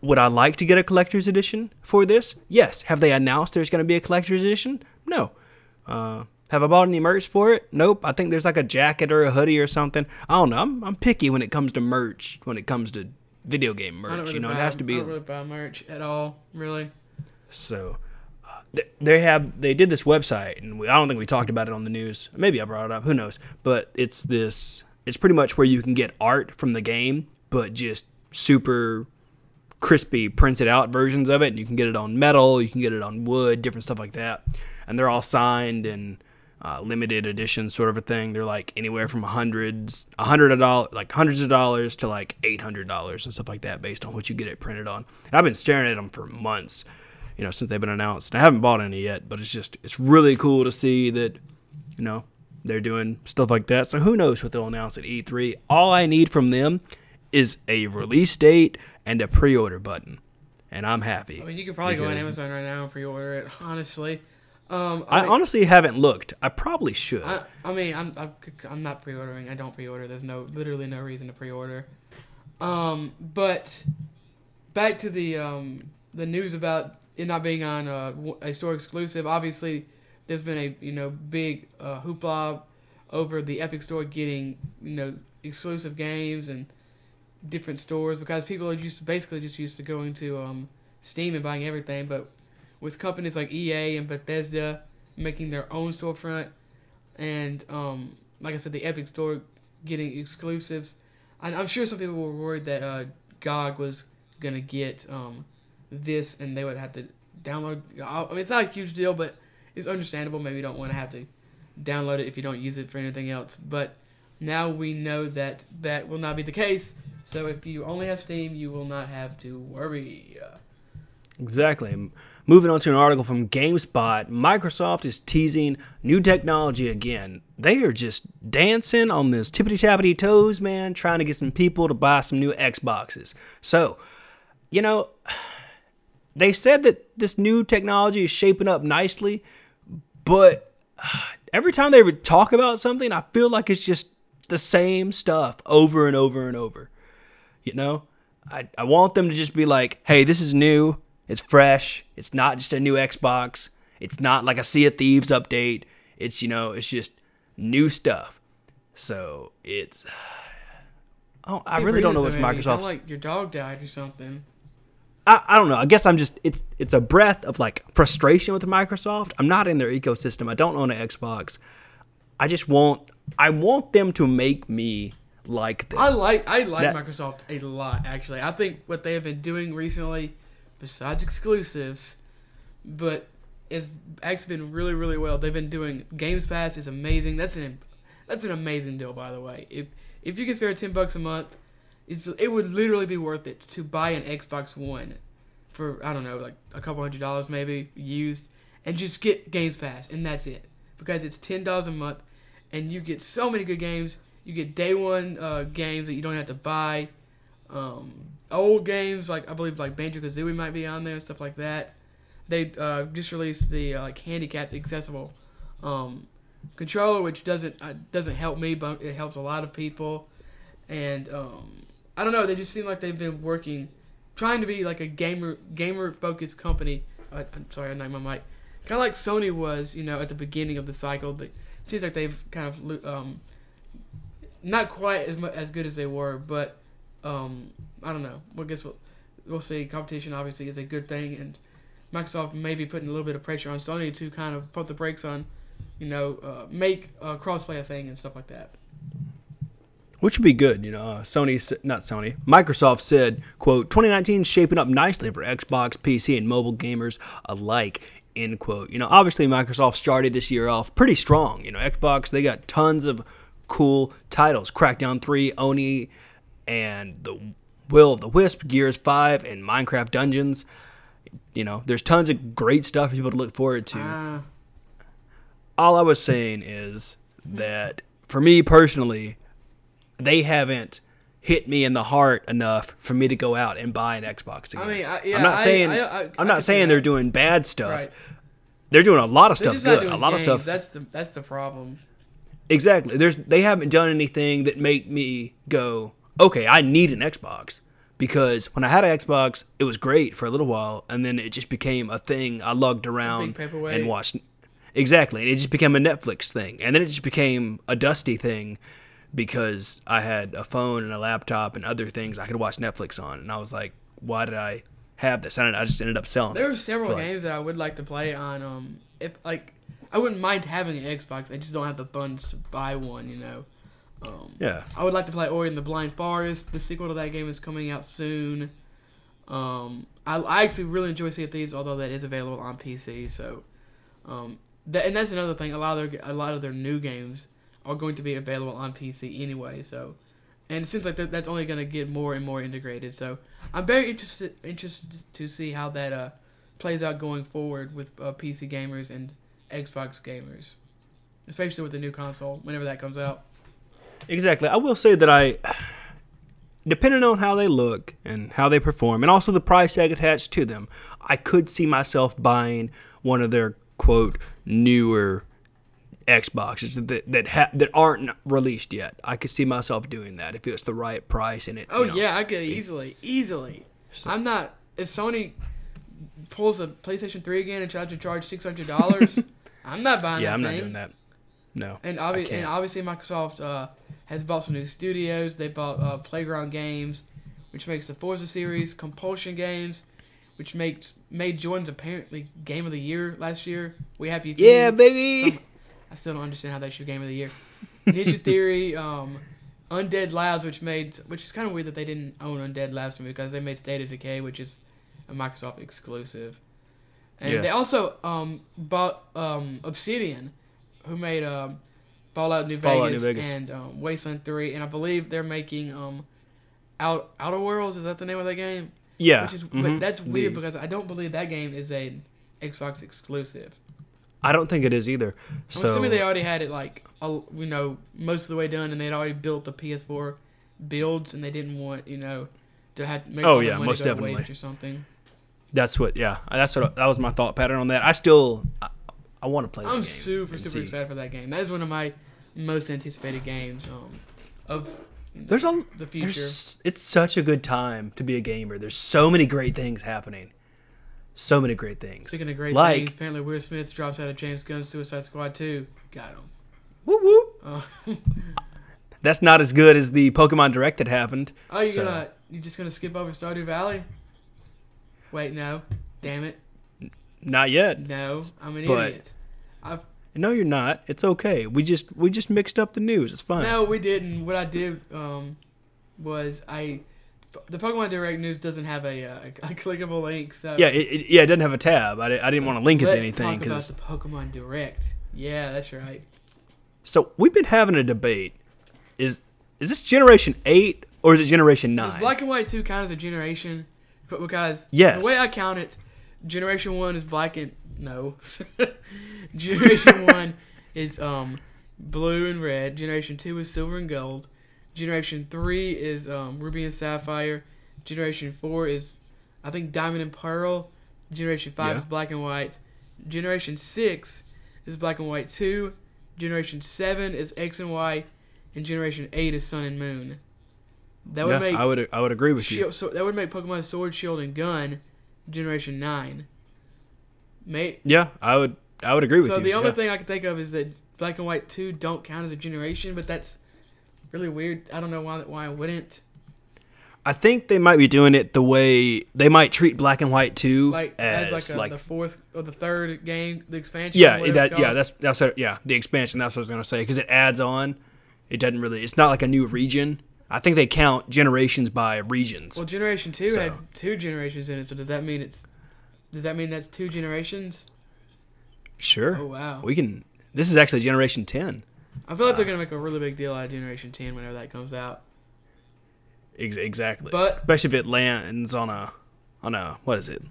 Would I like to get a collector's edition for this? Yes. Have they announced there's going to be a collector's edition? No. Have I bought any merch for it? Nope. I think there's like a jacket or a hoodie or something. I don't know. I'm picky when it comes to merch. When it comes to video game merch, it has to be. I don't really buy merch at all, really. So they did this website, and I don't think we talked about it on the news. Maybe I brought it up. Who knows? But it's pretty much where you can get art from the game, but just super crispy printed out versions of it, and you can get it on metal, you can get it on wood, different stuff like that, and they're all signed and limited edition sort of a thing. They're like anywhere from hundreds of dollars to like $800 and stuff like that, based on what you get it printed on. And I've been staring at them for months, since they've been announced. And I haven't bought any yet, but it's really cool to see that they're doing stuff like that. So who knows what they'll announce at E3. All I need from them is a release date and a pre-order button, and I'm happy. I mean, you could probably go on Amazon right now and pre-order it, honestly. I honestly haven't looked. I probably should. I'm not pre-ordering. I don't pre-order. There's literally no reason to pre-order. But back to the news about it not being on a store exclusive. Obviously, there's been a big hoopla over the Epic Store getting exclusive games and different stores, because people are used to going to Steam and buying everything. But with companies like EA and Bethesda making their own storefront, and like I said, the Epic Store getting exclusives, I'm sure some people were worried that GOG was gonna get this, and they would have to download. I mean, it's not a huge deal, but it's understandable. Maybe you don't want to have to download it if you don't use it for anything else. But now we know that will not be the case. So if you only have Steam, you will not have to worry. Exactly. Moving on to an article from GameSpot, Microsoft is teasing new technology again. They are just dancing on this tippity-tappity toes, man, trying to get some people to buy some new Xboxes. So, they said that this new technology is shaping up nicely, but every time they would talk about something, I feel like it's just the same stuff over and over and over. I want them to just be like, hey, this is new. It's fresh. It's not just a new Xbox. It's not like a Sea of Thieves update. It's, it's just new stuff. So it's, I really don't know what's Microsoft's. You sound like your dog died or something. I don't know. I guess it's a breath of like frustration with Microsoft. I'm not in their ecosystem. I don't own an Xbox. I want them to make me like them. I like Microsoft a lot, actually. I think what they have been doing recently, besides exclusives, but it's actually been really, really well. They've been doing Games Pass is amazing. That's an amazing deal, by the way. If you can spare $10 a month, it would literally be worth it to buy an Xbox One for, I don't know, like a couple $100 maybe used, and just get Games Pass, and that's it. Because it's $10 a month, and you get so many good games. You get day one games that you don't have to buy. Old games like I believe like Banjo-Kazooie might be on there and stuff like that. They just released the like handicapped accessible controller, which doesn't help me, but it helps a lot of people. And I don't know, they just seem like they've been trying to be like a gamer focused company. I'm sorry, I knocked my mic. Kind of like Sony was, at the beginning of the cycle. But it seems like they've kind of not quite as good as they were, but I don't know. Well, I guess we'll see. Competition obviously is a good thing, and Microsoft may be putting a little bit of pressure on Sony to kind of put the brakes on, make crossplay a thing and stuff like that. Which would be good, Microsoft said, quote, 2019 is shaping up nicely for Xbox, PC, and mobile gamers alike, end quote. Obviously Microsoft started this year off pretty strong. Xbox, they got tons of cool titles. Crackdown 3, Oni, and the Will of the Wisp, Gears 5, and Minecraft Dungeons. There's tons of great stuff for people to look forward to. All I was saying is that, for me personally, they haven't hit me in the heart enough for me to go out and buy an Xbox again. I'm not saying they're doing bad stuff. Right. They're doing a lot of stuff good. A lot of stuff. That's the problem. Exactly. They haven't done anything that make me go, okay, I need an Xbox. Because when I had an Xbox, it was great for a little while, and then it just became a thing I lugged around and watched. Exactly, and it just became a Netflix thing, and then it just became a dusty thing because I had a phone and a laptop and other things I could watch Netflix on, and I was like, why did I have this? I just ended up selling. There are several games that I would like to play on. If I wouldn't mind having an Xbox, I just don't have the funds to buy one. Yeah. I would like to play Ori and the Blind Forest. The sequel to that game is coming out soon. I actually really enjoy Sea of Thieves, although that is available on PC. So, and that's another thing. A lot of their new games are going to be available on PC anyway. So, and it seems like that's only going to get more and more integrated. So, I'm very interested to see how that plays out going forward with PC gamers and Xbox gamers, especially with the new console whenever that comes out. Exactly. I will say that depending on how they look and how they perform, and also the price tag attached to them, I could see myself buying one of their, quote, newer Xboxes that aren't released yet. I could see myself doing that if it's the right price and it. Yeah, I could easily. So, I'm not. If Sony pulls a PlayStation 3 again and tries to charge $600, I'm not buying that. Yeah, I'm not doing that. No. And obviously Microsoft has bought some new studios. They bought Playground Games, which makes the Forza series, Compulsion Games, which made Jordan's apparently Game of the Year last year. We happy? Yeah, baby. I still don't understand how that's your Game of the Year. Ninja Theory, Undead Labs, which is kind of weird that they didn't own Undead Labs because they made State of Decay, which is a Microsoft exclusive. And they also bought Obsidian, who made Fallout New Vegas and Wasteland 3, and I believe they're making Outer Worlds. Is that the name of that game? Yeah. But that's weird because I don't believe that game is an Xbox exclusive. I don't think it is either. I'm assuming they already had it most of the way done, and they'd already built the PS4 builds, and they didn't want to have to make all the money most go definitely. To waste or something. That was my thought pattern on that. I want to play this game. I'm super excited for that game. That is one of my most anticipated games of the future. It's such a good time to be a gamer. There's so many great things happening. So many great things. Speaking of great things, apparently Will Smith drops out of James Gunn's Suicide Squad 2. Got him. Whoop whoop. That's not as good as the Pokemon Direct that happened. Oh, you're just gonna skip over Stardew Valley? Wait, no. Damn it. Not yet. No, I'm an idiot. No, you're not. It's okay. We just mixed up the news. It's fine. No, we didn't. What I did was the Pokemon Direct news doesn't have a clickable link. So yeah, it doesn't have a tab. I didn't want to link it to anything. Let's talk about the Pokemon Direct. Yeah, that's right. So we've been having a debate. Is this Generation 8 or is it Generation 9? Does Black and White 2 count as a generation? Because yes. The way I count it, Generation 1 is Black and... No. Generation 1 is blue and red. Generation 2 is silver and gold. Generation 3 is ruby and sapphire. Generation 4 is, I think, diamond and pearl. Generation 5 is black and white. Generation 6 is black and white 2. Generation 7 is X and Y. And Generation 8 is Sun and Moon. That would make I would agree with you. So that would make Pokemon Sword, Shield, and Gun Generation 9. Yeah, I would agree with you. So the only thing I can think of is that Black and White 2 don't count as a generation, but that's really weird. I don't know why I wouldn't. I think they might be doing it the way they might treat Black and White 2 as the fourth or the third game, the expansion. The expansion. That's what I was gonna say because it adds on. It doesn't really. It's not like a new region. I think they count generations by regions. Well, Generation 2 had 2 generations in it, so does that mean that's 2 generations? Sure. Oh wow. This is actually Generation 10. I feel like they're gonna make a really big deal out of Generation 10 whenever that comes out. Exactly. But especially if it lands on a what is it?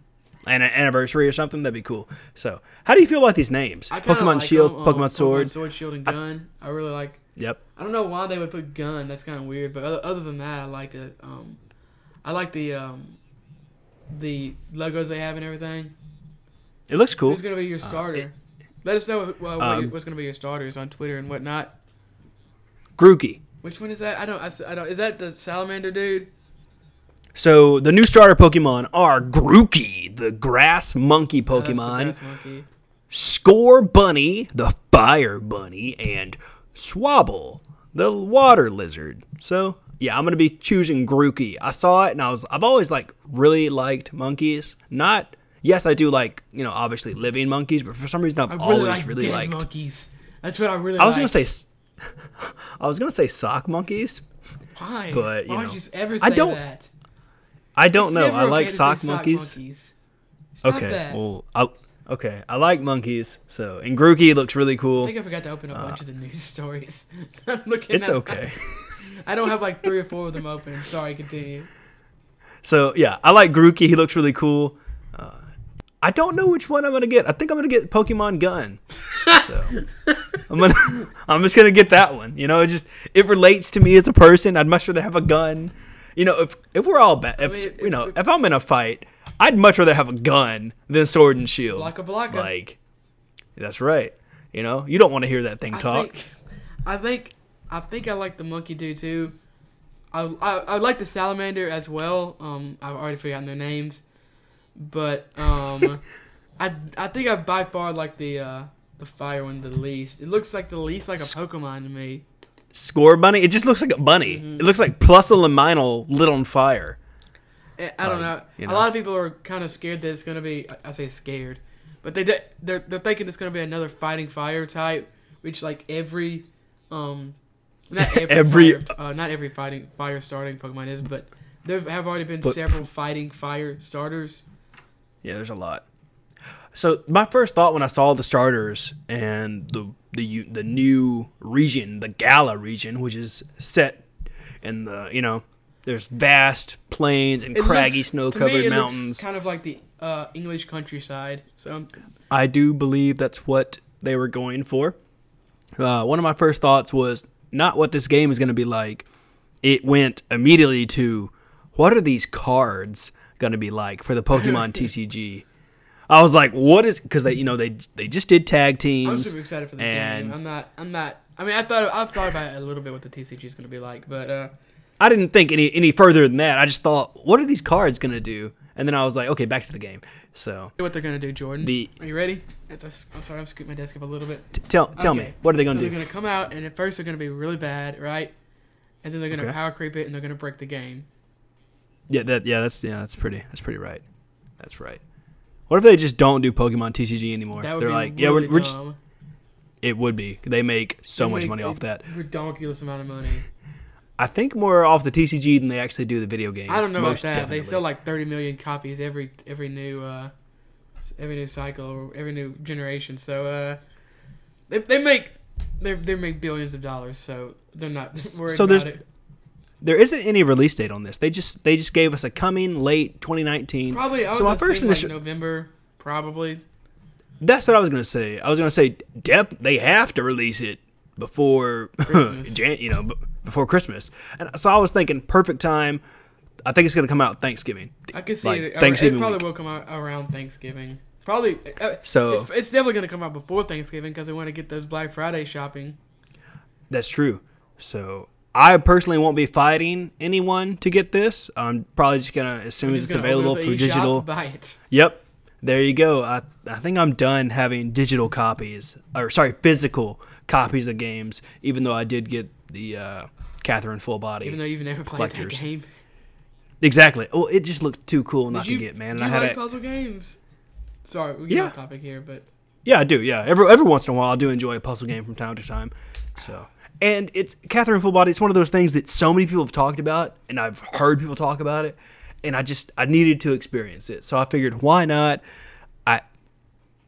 An anniversary or something, that'd be cool. So, how do you feel about these names? Pokemon Shield, Pokemon Sword. Pokemon Sword, Shield, and Gun. I really like. Yep. I don't know why they would put Gun. That's kind of weird. But other than that, I like it. I like the logos they have and everything. It looks cool. Who's gonna be your starter? Let us know what's gonna be your starters on Twitter and whatnot. Grookey. Which one is that? I don't. Is that the salamander dude? So the new starter Pokemon are Grookey, the grass monkey Pokemon, That's the grass monkey. Score Bunny, the fire bunny, and Swabble, the water lizard. So yeah, I'm gonna be choosing Grookey. I saw it and I've always really liked monkeys. Yes, I do like obviously living monkeys, but for some reason I've always really liked monkeys. That's what I really. I was gonna say sock monkeys. Why? But why would you ever say that? I don't know. I like okay sock monkeys. Stop Okay. that. Well, I like monkeys. So, and Grookey looks really cool. I think I forgot to open a bunch of the news stories. I'm looking. It's okay. I don't have 3 or 4 of them open. Sorry, continue. So yeah, I like Grookey. He looks really cool. I don't know which one I'm gonna get. I think I'm gonna get Pokemon Gun. So I'm just gonna get that one. It relates to me as a person. I'd much rather have a gun. If we're all bad, if I'm in a fight, I'd much rather have a gun than Sword and Shield. Blocka. That's right. You don't want to hear that thing talk. I think I like the monkey dude too. I like the salamander as well. I've already forgotten their names, but I think I by far like the fire one the least. It looks like the least like a Pokemon to me. Score Bunny? It just looks like a bunny. Mm-hmm. It looks like plus a Liminal lit on fire. I don't know. A lot of people are kind of scared that it's going to be... I say scared. But they're thinking it's going to be another fighting fire type, which every... not every fighting fire starting Pokemon is, but there have already been several fighting fire starters. Yeah, there's a lot. So my first thought when I saw the starters and the new region, the Gala region, which is set in the there's vast plains and craggy snow-covered mountains. Looks kind of like the English countryside. So I do believe that's what they were going for. One of my first thoughts was not what this game is going to be like. It went immediately to what are these cards going to be like for the Pokemon TCG. I was like, what is... Because they just did tag teams. I'm super excited for the game. I'm not... I mean, I've thought about it a little bit what the TCG is going to be like, but... I didn't think any further than that. I just thought, what are these cards going to do? And then I was like, okay, back to the game. So... What they're going to do, Jordan. Are you ready? I'm sorry, I'm scooting my desk up a little bit. Tell me, what are they going to do? They're going to come out, and at first they're going to be really bad, right? And then they're going to power creep it, and they're going to break the game. That's pretty right. That's right. What if they just don't do Pokemon TCG anymore? That would They're be like, really we're dumb. just... It would be. They make so much money off that. Ridiculous amount of money. I think more off the TCG than they actually do the video game. I don't know about that. Definitely. They sell 30 million copies every new cycle or every new generation. So they make billions of dollars. So they're not worried about it. There isn't any release date on this. They just gave us a coming late 2019. Probably. So my first initial November, probably. That's what I was gonna say. I was gonna say they have to release it before Christmas. before Christmas. And so I was thinking, perfect time. I think it's going to come out Thanksgiving. I can see like, it. Thanksgiving It probably week. will come out around Thanksgiving. Probably. So it's definitely going to come out before Thanksgiving because they want to get those Black Friday shopping. that's true. So I personally won't be fighting anyone to get this. I'm probably just gonna, as soon as it's available for digital. Buy it. Yep, there you go. I think I'm done having digital copies, or sorry, physical copies of games. Even though I did get the Catherine Full Body. Even though you've never played collectors. that game. Exactly. Well, it just looked too cool not to get, man. Do And you I had like puzzle games? Sorry, we get Yeah. off topic here, but Yeah, I do. Yeah, every once in a while, I do enjoy a puzzle game from time to time. So, and it's Catherine Full Body. It's one of those things that so many people have talked about, and I've heard people talk about it, and I needed to experience it. So I figured, why not?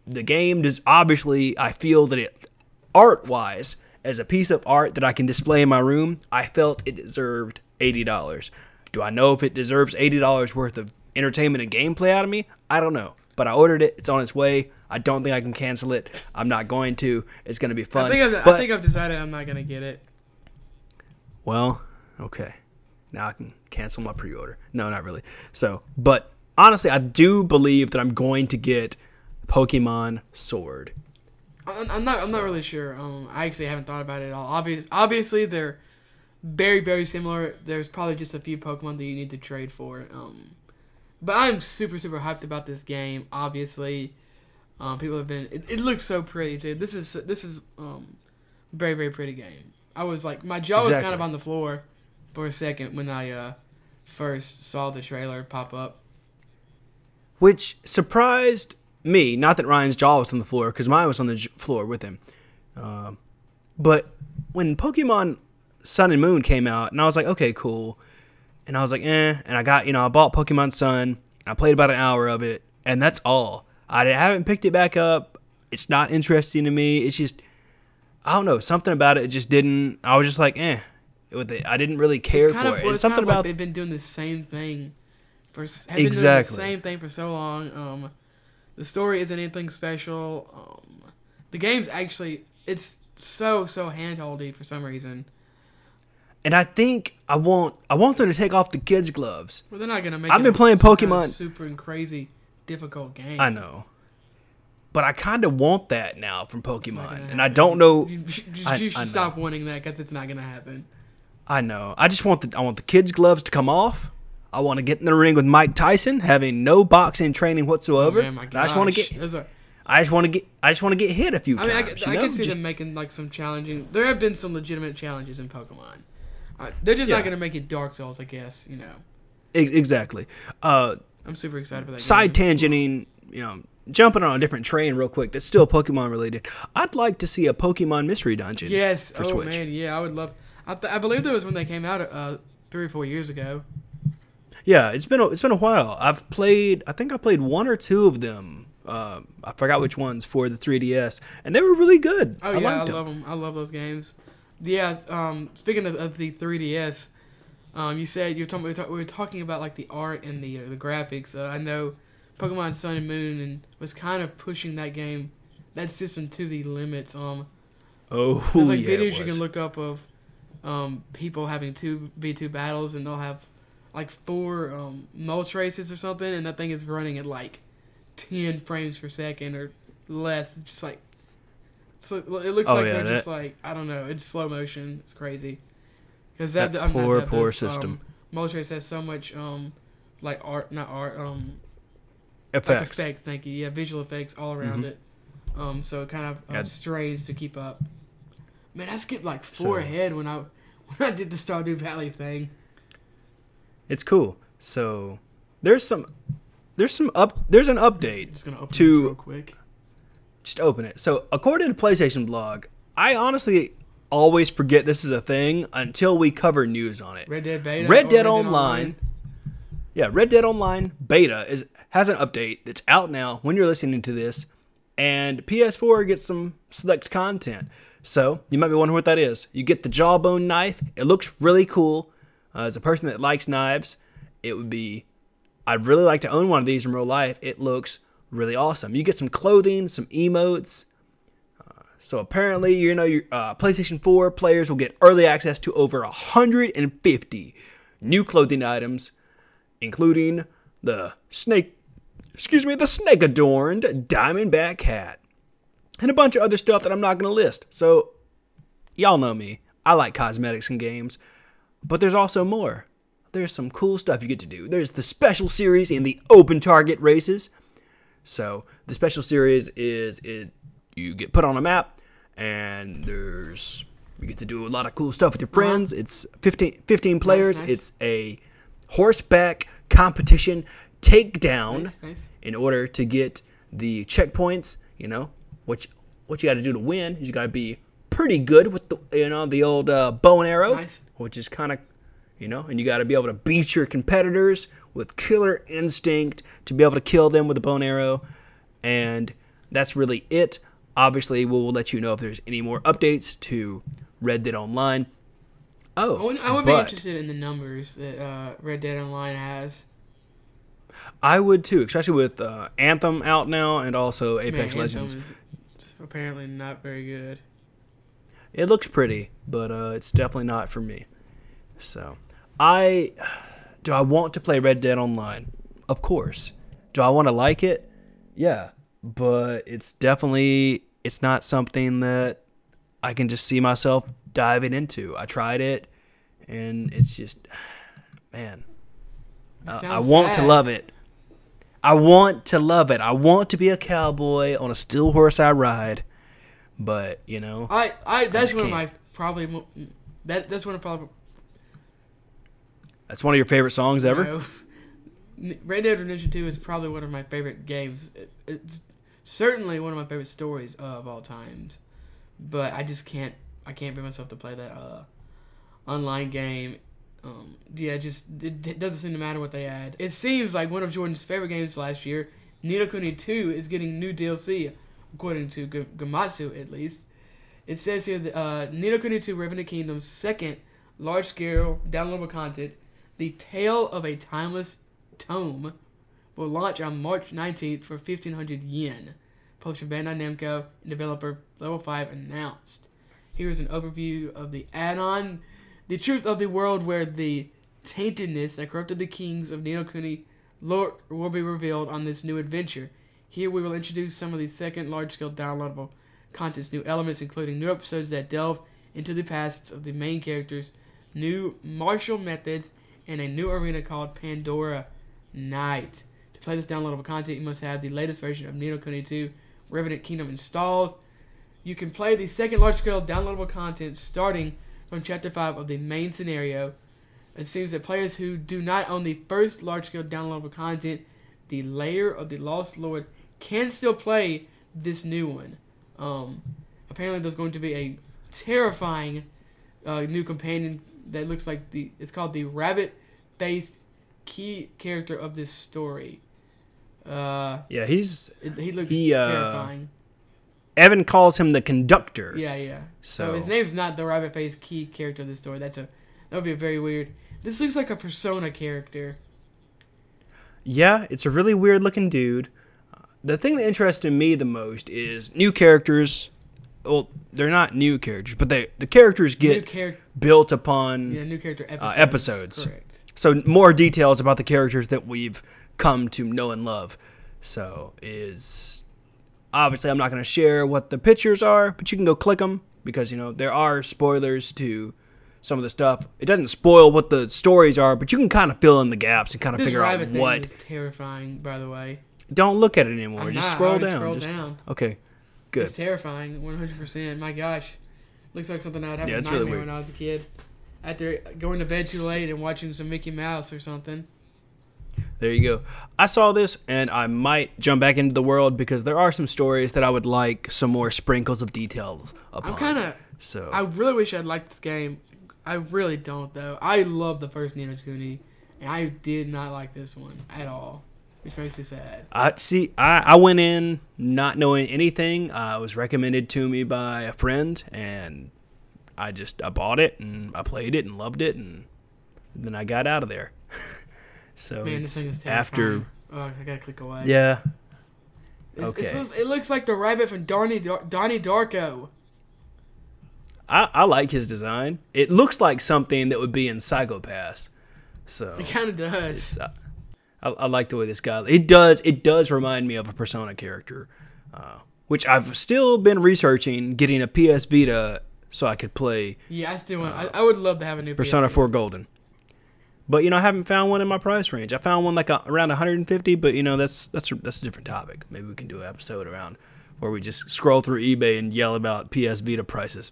The game does obviously. I feel that it, art wise, as a piece of art that I can display in my room, I felt it deserved $80. Do I know if it deserves $80 worth of entertainment and gameplay out of me? I don't know. But I ordered it. It's on its way. I don't think I can cancel it. I'm not going to. It's going to be fun. I think I've decided I'm not going to get it. Well, okay. Now I can cancel my pre-order. No, not really. So, but honestly, I do believe that I'm going to get Pokemon Sword. I'm not really sure. I actually haven't thought about it at all. Obviously, they're very, very similar. There's probably just a few Pokemon that you need to trade for. But I'm super, super hyped about this game. Obviously, people have been. It looks so pretty, dude. This is very, very pretty game. I was like, my jaw was kind of on the floor for a second when I first saw the trailer pop up. Which surprised me. Not that Ryan's jaw was on the floor, because mine was on the floor with him. But when Pokemon Sun and Moon came out, and I was like, okay, cool. And I was like, and I bought Pokemon Sun. I played about an hour of it, and that's all. I haven't picked it back up. It's not interesting to me. It's just, I don't know, something about it just didn't. I was just like, I didn't really care for it. Well, and something about they've been doing the same thing for Exactly. Been doing the same thing for so long. The story isn't anything special. The game's actually it's so handholdy for some reason. And I think I want them to take off the kids' gloves. Well, they're not gonna make. I've been playing some Pokemon. kind of super and crazy difficult game. I know, but I kind of want that now from Pokemon, and I happen. don't know. You should I stop wanting that because it's not gonna happen. I know. I just want the kids' gloves to come off. I want to get in the ring with Mike Tyson, having no boxing training whatsoever. Oh, man, my And I just want to gosh. get. I just want to get hit a few times. I you know? can see them making like some challenging. There have been some legitimate challenges in Pokemon. They're just not gonna make it Dark Souls, I guess. You know. Exactly. I'm super excited for that. Side game. tangenting, jumping on a different train real quick. That's still Pokemon related. I'd like to see a Pokemon Mystery Dungeon. Yes. For oh Switch. man, yeah, I would love. I believe that was when they came out 3 or 4 years ago. Yeah, it's been a while. I think I played one or two of them. I forgot which ones for the 3DS, and they were really good. Oh I yeah, I liked love them. I love those games. Yeah. Speaking of the 3DS, you said we were talking about like the art and the graphics. I know Pokemon Sun and Moon and was kind of pushing that system to the limits. Oh, There's like yeah, videos it you was. can look up of people having 2v2 battles, and they'll have like 4 mulch races or something, and that thing is running at like 10 frames per second or less. It's just like, so it looks like they're just like, I don't know, it's slow motion. It's crazy because That poor system. Mulch race has so much like Effects. like effects. Thank you. Yeah, visual effects all around Mm-hmm. it. So it kind of strains to keep up. Man, I skipped like 4 ahead when I did the Stardew Valley thing. It's cool. So there's an update. Just gonna open to this real quick. Just open it. So according to PlayStation Blog, I honestly always forget this is a thing until we cover news on it. Red Dead Beta. Red Dead Online. Yeah, Red Dead Online Beta has an update that's out now when you're listening to this, and PS4 gets some select content. So you might be wondering what that is. You get the Jawbone knife. It looks really cool. As a person that likes knives, I'd really like to own one of these in real life. It looks really awesome. You get some clothing, some emotes, So apparently, your PlayStation 4 players will get early access to over 150 new clothing items, including the snake adorned Diamondback hat, and a bunch of other stuff that I'm not going to list. So, y'all know me. I like cosmetics in games, but there's also more. There's some cool stuff you get to do. There's the special series in the open target races. So, the special series is you get put on a map, and you get to do a lot of cool stuff with your friends. It's 15 players. Nice. It's a horseback competition takedown in order to get the checkpoints. What you got to do to win is you got to be pretty good with the old bow and arrow, which is kind of, and you got to be able to beat your competitors with killer instinct to be able to kill them with a bow and arrow. And that's really it. Obviously, we'll let you know if there's any more updates to Red Dead Online. I would be interested in the numbers that Red Dead Online has. I would too, especially with Anthem out now and also Apex Legends. Anthem is apparently not very good. It looks pretty, but it's definitely not for me. So, do I want to play Red Dead Online? Of course. Do I want to like it? Yeah. But it's not something that I can just see myself diving into. I tried it, and it's just, man, I want to love it. I want to love it. I want to be a cowboy on a still horse I ride, but that's one of my probably that's one of That's one of your favorite songs ever? No. Red Dead Redemption 2 is probably one of my favorite games. It's certainly one of my favorite stories of all times. But I can't bring myself to play that online game. It doesn't seem to matter what they add. It seems like one of Jordan's favorite games last year, Ni no Kuni 2, is getting new DLC, according to Gamatsu at least. It says here that Ni no Kuni 2 Revenant Kingdom's second large-scale downloadable content, The Tale of a Timeless Tome, will launch on March 19th for 1,500 yen. Publisher Bandai Namco and developer Level 5 announced. Here's an overview of the add-on. The truth of the world where the taintedness that corrupted the kings of Ni no Kuni lore will be revealed on this new adventure. Here we will introduce some of the second large-scale downloadable content's new elements, including new episodes that delve into the pasts of the main characters, new martial methods, and a new arena called Pandora Night. To play this downloadable content, you must have the latest version of Ni no Kuni 2 Revenant Kingdom installed. You can play the second large-scale downloadable content starting from Chapter 5 of the main scenario. It seems that players who do not own the first large-scale downloadable content, the Lair of the Lost Lord, can still play this new one. Apparently there's going to be a terrifying new companion that looks like it's called the rabbit-faced key character of this story. He looks terrifying. Evan calls him the conductor. Yeah. So his name's not the rabbit-faced key character of this story. That would be very weird. This looks like a Persona character. Yeah, it's a really weird-looking dude. The thing that interested me the most is new characters. Well, they're not new characters, but the characters get built upon new character episodes. Correct. So more details about the characters that we've come to know and love. So obviously I'm not going to share what the pictures are, but you can go click them because there are spoilers to some of the stuff. It doesn't spoil what the stories are, but you can kind of fill in the gaps and kind of figure out what. This rabbit thing is terrifying, by the way. Don't look at it anymore. Just scroll down. Scroll down. Okay, good. It's terrifying, 100%. My gosh, looks like something I would have a nightmare really when I was a kid. After going to bed too late and watching some Mickey Mouse or something. There you go. I saw this, and I might jump back into the world because there are some stories that I would like some more sprinkles of details upon. I really wish I'd liked this game. I really don't, though. I love the first Ni no Kuni, and I did not like this one at all, which makes me sad. I went in not knowing anything. It was recommended to me by a friend, and I bought it, and I played it, and loved it, and then I got out of there. So man, this thing is terrifying. I gotta click away. Yeah. Okay. It looks like the rabbit from Donnie Darko. I like his design. It looks like something that would be in Psycho-Pass. So It kind of does. I like the way this guy. It does remind me of a Persona character, which I've still been researching getting a PS Vita so I could play. Yeah, I still want. I would love to have a new Persona PS 4 Golden. But I haven't found one in my price range. I found one like around 150, but that's a different topic. Maybe we can do an episode around where we just scroll through eBay and yell about PS Vita prices.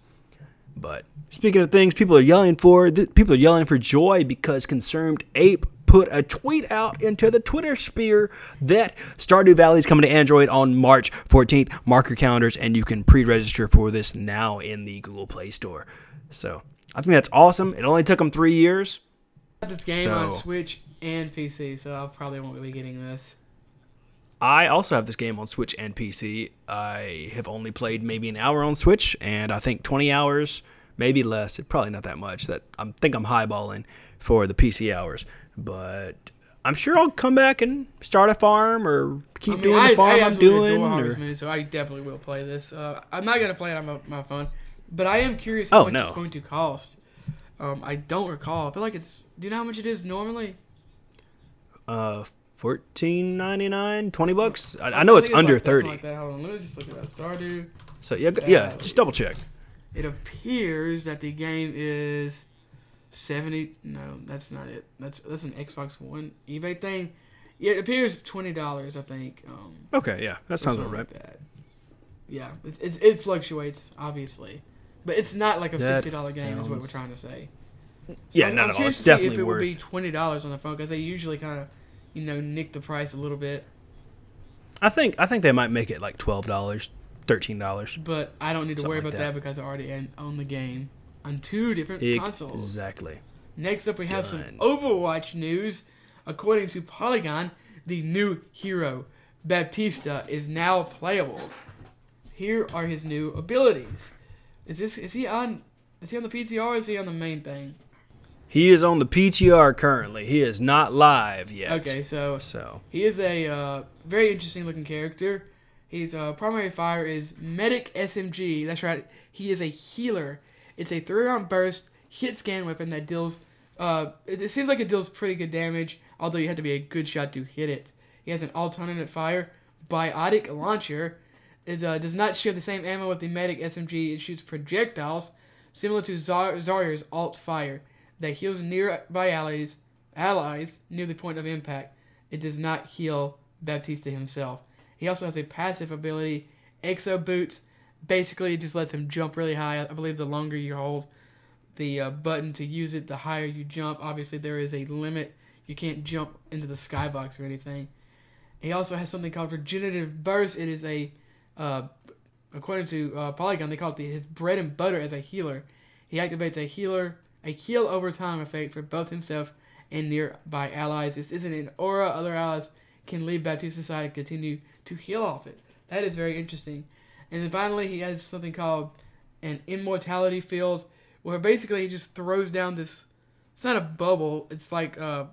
But speaking of things people are yelling for joy because Concerned Ape put a tweet out into the Twitter sphere that Stardew Valley is coming to Android on March 14th. Mark your calendars, and you can pre-register for this now in the Google Play Store. So I think that's awesome. It only took them 3 years. I have this game on Switch and PC, so I probably won't be getting this. I also have this game on Switch and PC. I have only played maybe an hour on Switch, and I think 20 hours, maybe less. It's probably not that much. I think I'm highballing for the PC hours. But I'm sure I'll come back and start a farm or keep doing the farm I'm doing. Moon, so I definitely will play this. I'm not going to play it on my phone, but I am curious how much it's going to cost. I don't recall. I feel like it's... Do you know how much it is normally? $14.99, $20. I know it's under 30. Like that. Hold on, let me just look at that. Stardew. So yeah, just double check. It appears that the game is 70. No, that's not it. That's an Xbox One eBay thing. Yeah, it appears $20. I think. Okay, yeah, that sounds about right. Like that. Yeah, it fluctuates obviously, but it's not like a $60 game. Is what we're trying to say. So yeah, not at all. It's definitely if it worth. Would be $20 on the phone because they usually kind of, nick the price a little bit. I think they might make it like $12, $13. But I don't need to worry about that because I already own the game on 2 different consoles. Exactly. Next up, we have some Overwatch news. According to Polygon, the new hero Baptista is now playable. Here are his new abilities. Is he on the PTR or is he on the main thing? He is on the PTR currently. He is not live yet. Okay, so he is a very interesting looking character. His primary fire is Medic SMG. That's right. He is a healer. It's a 3-round burst hit scan weapon that deals. It seems like it deals pretty good damage, although you have to be a good shot to hit it. He has an alternate fire biotic launcher. It does not share the same ammo with the Medic SMG. It shoots projectiles similar to Zaryer's alt fire that heals nearby allies near the point of impact. It does not heal Baptista himself. He also has a passive ability, Exo Boots. Basically, it just lets him jump really high. I believe the longer you hold the button to use it, the higher you jump. Obviously, there is a limit. You can't jump into the skybox or anything. He also has something called Regenerative Burst. It is according to Polygon, they call it his bread and butter as a healer. He activates a heal over time effect for both himself and nearby allies. This isn't an aura. Other allies can leave Baptista's side and continue to heal off it. That is very interesting. And then finally, he has something called an immortality field, where basically he just throws down this. It's not a bubble. It's like a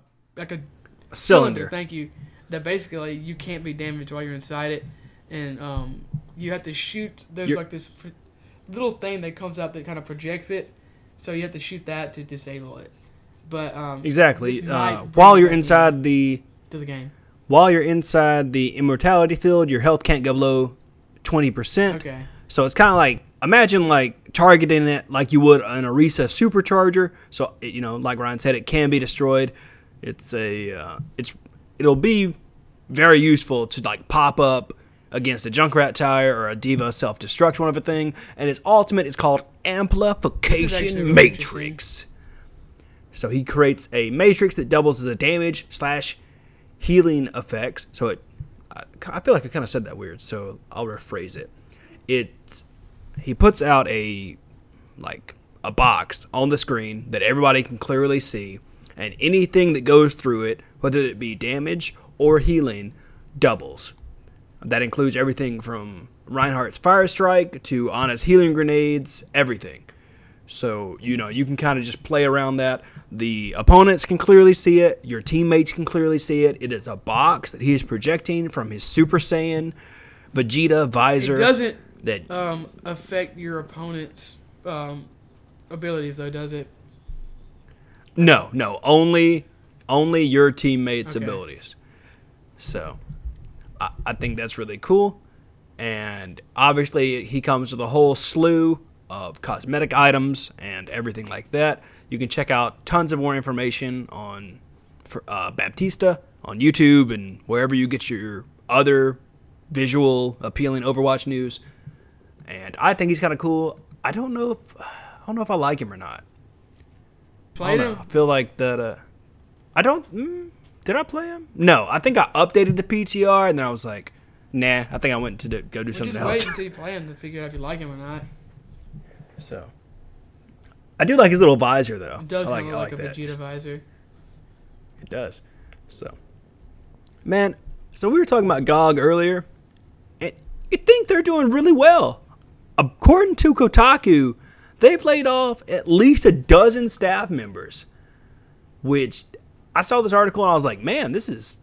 cylinder. Thank you. That basically you can't be damaged while you're inside it, and you have to shoot. There's like this little thing that comes out that kind of projects it, so you have to shoot that to disable it. But exactly. While you're inside the game. While you're inside the immortality field, your health can't go below 20%. Okay. So it's kind of like, imagine like targeting it like you would on a recess supercharger. So like Ryan said, it can be destroyed. It'll be very useful to like pop up against a Junkrat tire or a Diva self-destruct one of a thing. And his ultimate is called Amplification Matrix. So he creates a matrix that doubles as a damage / healing effects. So I feel like I kind of said that weird, so I'll rephrase it. He puts out a box on the screen that everybody can clearly see, and anything that goes through it, whether it be damage or healing, doubles. That includes everything from Reinhardt's Fire Strike to Anna's healing grenades, everything. So, you can kind of just play around that. The opponents can clearly see it. Your teammates can clearly see it. It is a box that he is projecting from his Super Saiyan Vegeta, Visor. It doesn't that affect your opponent's abilities, though, does it? No, only your teammates' Okay. abilities. So I think that's really cool. And obviously, he comes with a whole slew of cosmetic items and everything like that. You can check out tons of more information on Baptista on YouTube and wherever you get your other visual appealing Overwatch news. And I think he's kind of cool. I don't know if I like him or not. Played him? I feel like that. I don't. Did I play him? No, I think I updated the PTR and then I was like, nah. I think I went to go do something else. Just wait until you play him to figure out if you like him or not. So, I do like his little visor though. It does I kind of like like a that. Vegeta visor. It does. So, man. So we were talking about GOG earlier, and you think they're doing really well. According to Kotaku, they've laid off at least a dozen staff members, which I saw this article and I was like, man, this is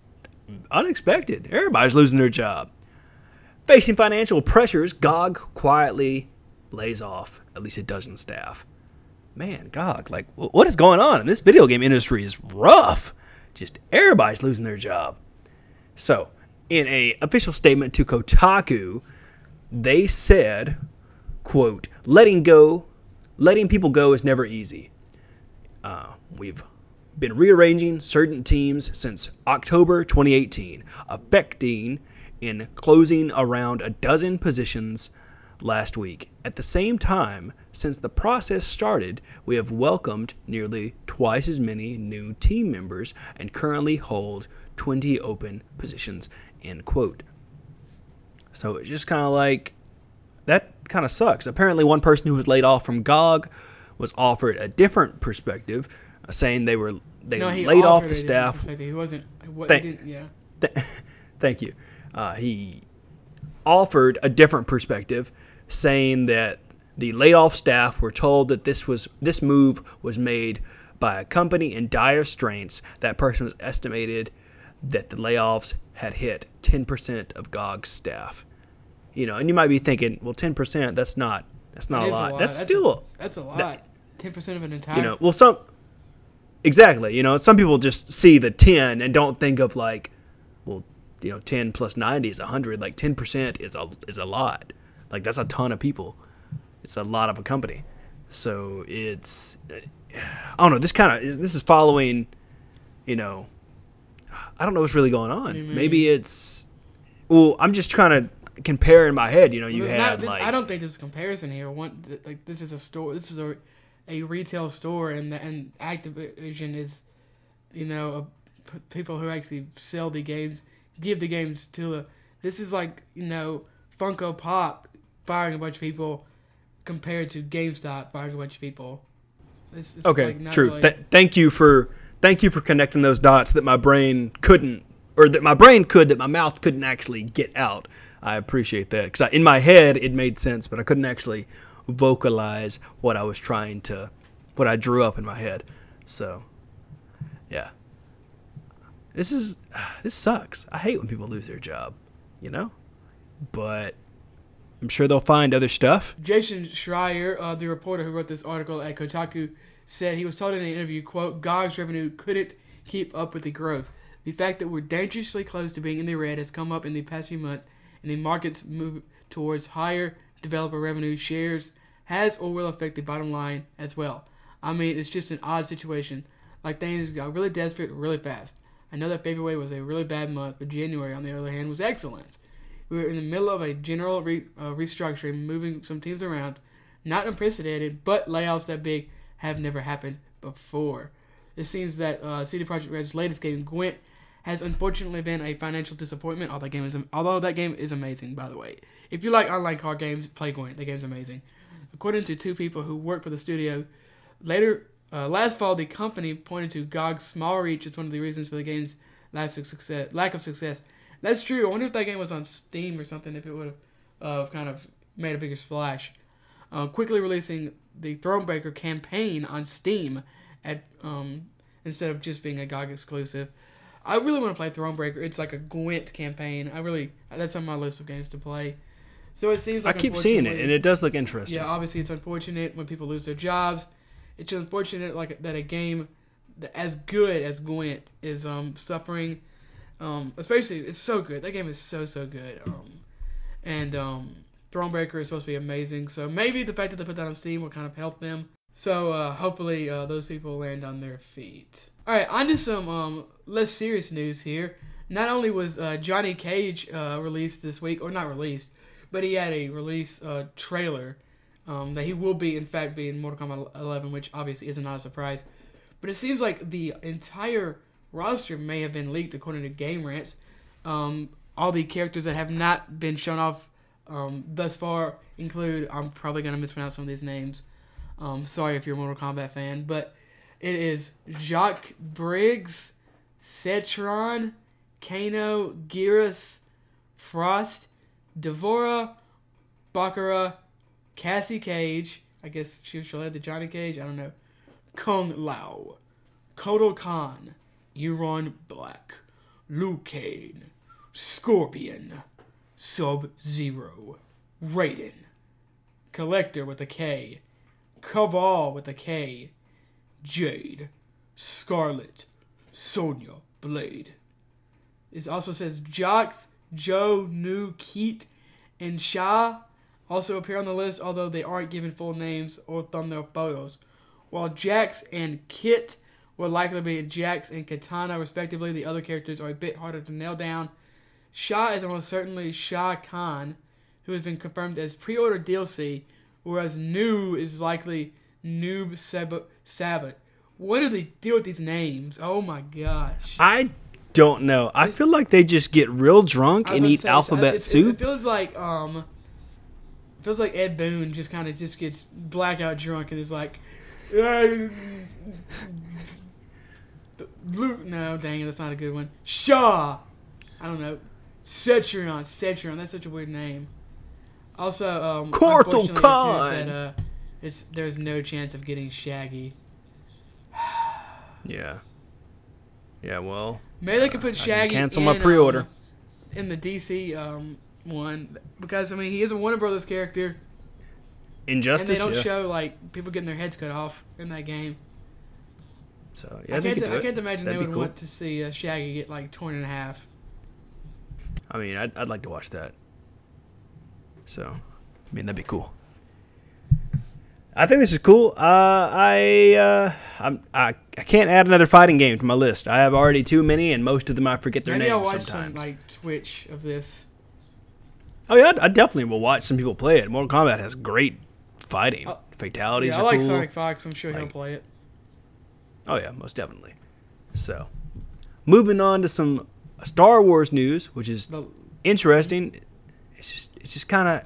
unexpected. Everybody's losing their job. Facing financial pressures, GOG quietly lays off at least a dozen staff. Man, GOG, like, what is going on? This video game industry is rough. Just everybody's losing their job. So, in a official statement to Kotaku, they said, quote, letting people go is never easy. We've been rearranging certain teams since October 2018, affecting in closing around a dozen positions last week. At the same time, since the process started, we have welcomed nearly twice as many new team members and currently hold 20 open positions, end quote. So it's just kind of like, that kind of sucks. Apparently one person who was laid off from GOG was offered a different perspective, saying they laid off the staff. He wasn't. Thank you. He offered a different perspective, saying that the laid off staff were told that this move was made by a company in dire straits. That person was estimated that the layoffs had hit 10% of GOG's staff. You know, and you might be thinking, well, 10%, that's not a lot. That's a lot. 10% of an entire. You know, well, exactly. You know, some people just see the 10 and don't think of like, well, you know, 10 plus 90 is 100. Like 10% is a lot. Like that's a ton of people. It's a lot of a company. So it's, I don't know. This is following, you know, I don't know what's really going on. Maybe it's, well, I'm just trying to compare in my head. You know, I don't think there's a comparison here. This is a store. This is a retail store, and Activision is, you know, people who actually sell the games, give the games to. This is like, you know, Funko Pop firing a bunch of people compared to GameStop firing a bunch of people. It's okay, like true. Really... Thank you for connecting those dots that my brain couldn't, or that my brain could, that my mouth couldn't actually get out. I appreciate that, because in my head it made sense, but I couldn't actually vocalize what I drew up in my head. So, yeah. This sucks. I hate when people lose their job, you know? But I'm sure they'll find other stuff. Jason Schreier, the reporter who wrote this article at Kotaku, said he was told in an interview, quote, GOG's revenue couldn't keep up with the growth. The fact that we're dangerously close to being in the red has come up in the past few months, and the market's move towards higher developer revenue shares has or will affect the bottom line as well. I mean, it's just an odd situation. Like, things got really desperate really fast. I know that February was a really bad month, but January, on the other hand, was excellent. We were in the middle of a general restructuring, moving some teams around. Not unprecedented, but layoffs that big have never happened before. It seems that CD Projekt Red's latest game, Gwent, has unfortunately been a financial disappointment. Although that game is amazing, by the way. If you like online card games, play Gwent. The game's amazing. According to two people who work for the studio, last fall the company pointed to GOG's small reach as one of the reasons for the game's lack of success. That's true. I wonder if that game was on Steam or something, if it would have kind of made a bigger splash. Quickly releasing the Thronebreaker campaign on Steam instead of just being a GOG exclusive. I really want to play Thronebreaker. It's like a Gwent campaign. That's on my list of games to play. So it seems like I keep seeing it, and it does look interesting. Yeah, obviously it's unfortunate when people lose their jobs. It's unfortunate that a game as good as Gwent is suffering. Especially, it's so good. That game is so good. And Thronebreaker is supposed to be amazing. So maybe the fact that they put that on Steam will kind of help them. So hopefully those people land on their feet. All right, on to some less serious news here. Not only was Johnny Cage released this week, or not released, but he had a release trailer that he will be, in fact, be in Mortal Kombat 11, which obviously is not a surprise. But it seems like the entire roster may have been leaked, according to Game Rants. All the characters that have not been shown off thus far include, I'm probably going to mispronounce some of these names. Sorry if you're a Mortal Kombat fan, but it is Jacques Briggs, Cetron, Kano, Geras, Frost, Devora, Baccarat, Cassie Cage, I guess she'll have the Johnny Cage, I don't know, Kung Lao, Kotal Khan, Euron Black, Liu Kang, Scorpion, Sub-Zero, Raiden, Collector with a K, Cabal with a K, Jade, Scarlet, Sonya Blade. It also says Jox, Joe, Nu, Keat, and Sha also appear on the list, although they aren't given full names or thumbnail photos. While Jax and Kit will likely be Jax and Katana, respectively, the other characters are a bit harder to nail down. Sha is almost certainly Shah Khan, who has been confirmed as pre-order DLC, whereas Nu is likely Noob Sabat. What do they do with these names? Oh my gosh. I don't know. I feel like they just get real drunk and eat alphabet soup. It feels like Ed Boon just kind of just gets blackout drunk and is like, no, dang it, that's not a good one. Shaw. I don't know. Cetron. That's such a weird name. Also, Cortal Khan. That there's no chance of getting Shaggy. Yeah. Yeah. Well. Maybe they could put Shaggy. Cancel my pre-order. In the DC one, because I mean he is a Warner Brothers character. Injustice. And they don't show like people getting their heads cut off in that game. So yeah, I can't imagine they would want to see Shaggy get like torn in half. I mean, I'd like to watch that. So, I mean, that'd be cool. I think this is cool. I can't add another fighting game to my list. I have already too many, and most of them I forget their names sometimes. Maybe I'll watch some like Twitch of this. Oh yeah, I definitely will watch some people play it. Mortal Kombat has great fighting. Fatalities are cool. I like Sonic Fox. I'm sure he'll play it. Oh yeah, most definitely. So, moving on to some Star Wars news, which is interesting. It's just kind of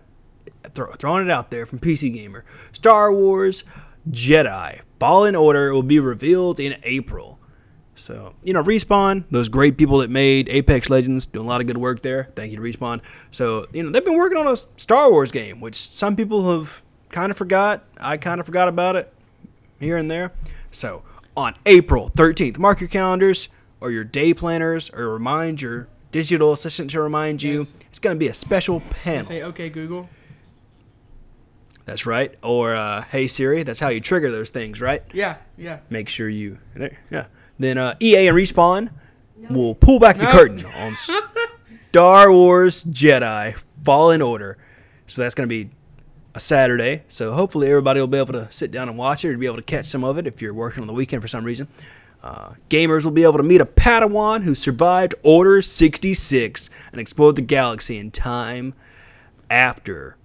throwing it out there from PC Gamer. Star Wars Jedi Fallen Order will be revealed in April. So, Respawn, those great people that made Apex Legends, doing a lot of good work there. Thank you to Respawn. So, they've been working on a Star Wars game, which some people have kind of forgot. I kind of forgot about it here and there. So, on April 13th, mark your calendars or your day planners, or remind your digital assistant to remind you. Yes. It's going to be a special panel. Say, okay, Google. That's right. Or, hey, Siri. That's how you trigger those things, right? Yeah. Make sure you... Yeah. Then EA and Respawn will pull back the curtain on Star Wars Jedi Fallen Order. So that's going to be a Saturday. So hopefully everybody will be able to sit down and watch it, or be able to catch some of it if you're working on the weekend for some reason. Gamers will be able to meet a Padawan who survived Order 66 and explored the galaxy in time after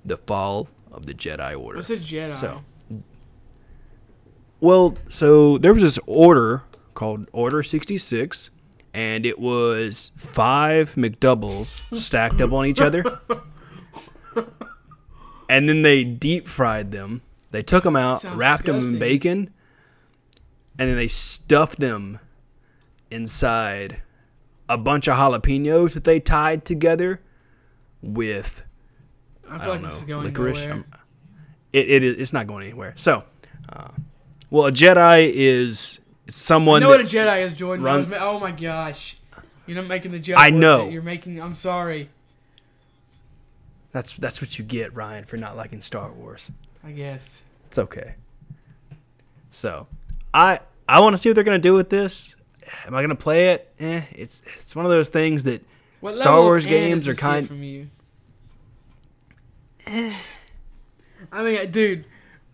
the fall of the Jedi Order. What's a Jedi? So there was this order called Order 66, and it was 5 McDoubles stacked up on each other. And then they deep fried them. They took them out, wrapped them in bacon, and then they stuffed them inside a bunch of jalapenos that they tied together with, I don't know, this is going licorice. nowhere. It's not going anywhere. So, a Jedi is someone I know what a that Jedi is, Jordan. run- Oh my gosh. You're not making the joke. I worth know. it. You're making. I'm sorry. That's what you get, Ryan, for not liking Star Wars. I guess. It's okay. So, I want to see what they're gonna do with this. Am I gonna play it? It's one of those things that What Star level Wars of games does are this kind. get from you? I mean, dude,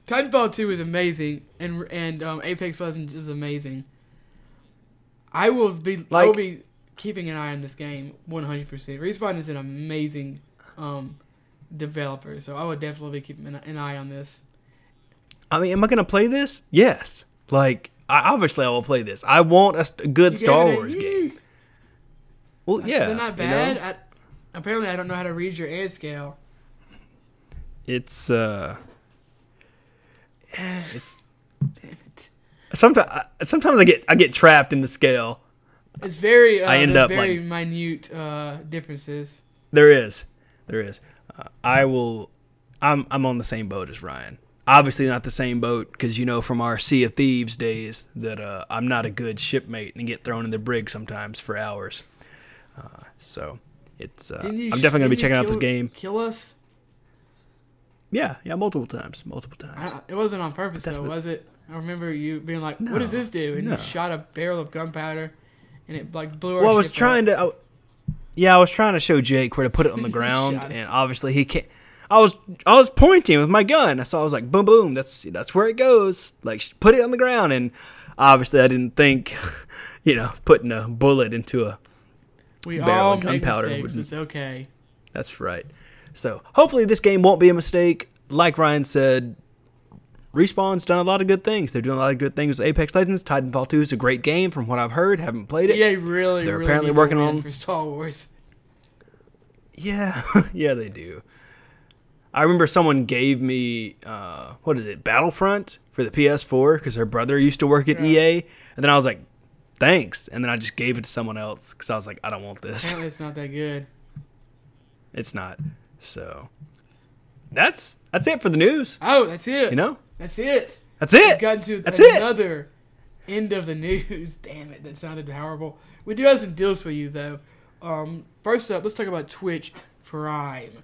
Titanfall 2 is amazing, and Apex Legends is amazing. I will be keeping an eye on this game 100%. Respawn is an amazing developer, so I would definitely be keeping an eye on this. I mean, am I gonna play this? Yes. Like, obviously, I will play this. I want a good Star Wars game. Well, yeah. Is it not bad? Apparently, I don't know how to read your ad scale. It's Damn it. sometimes I get trapped in the scale. It's very I end up very minute differences. There is. I'm on the same boat as Ryan. Obviously not the same boat because from our Sea of Thieves days that I'm not a good shipmate and get thrown in the brig sometimes for hours. So it's I'm definitely gonna be checking out this game. Kill us? Yeah, multiple times. It wasn't on purpose though, was it? I remember you being like, "What does this do?" And you shot a barrel of gunpowder, and it like blew our ship I was trying up. I was trying to show Jake where to put it on the ground, and obviously he can't. I was pointing with my gun, so I was like, "Boom, boom! That's where it goes. Like, put it on the ground." And obviously, I didn't think, putting a bullet into a barrel of gunpowder mistakes. It's okay. That's right. So hopefully, this game won't be a mistake. Like Ryan said, Respawn's done a lot of good things. They're doing a lot of good things with Apex Legends. Titanfall 2 is a great game, from what I've heard. Haven't played it. Yeah, really. They're really apparently need to working win on for Star Wars. Yeah, yeah, they do. I remember someone gave me, Battlefront for the PS4 because her brother used to work at EA. And then I was like, thanks. And then I just gave it to someone else because I was like, I don't want this. Apparently it's not that good. It's not. So that's it for the news. Oh, that's it. That's it. That's it. We've gotten to That's another end of the news. Damn it, that sounded horrible. We do have some deals for you, though. First up, let's talk about Twitch Prime.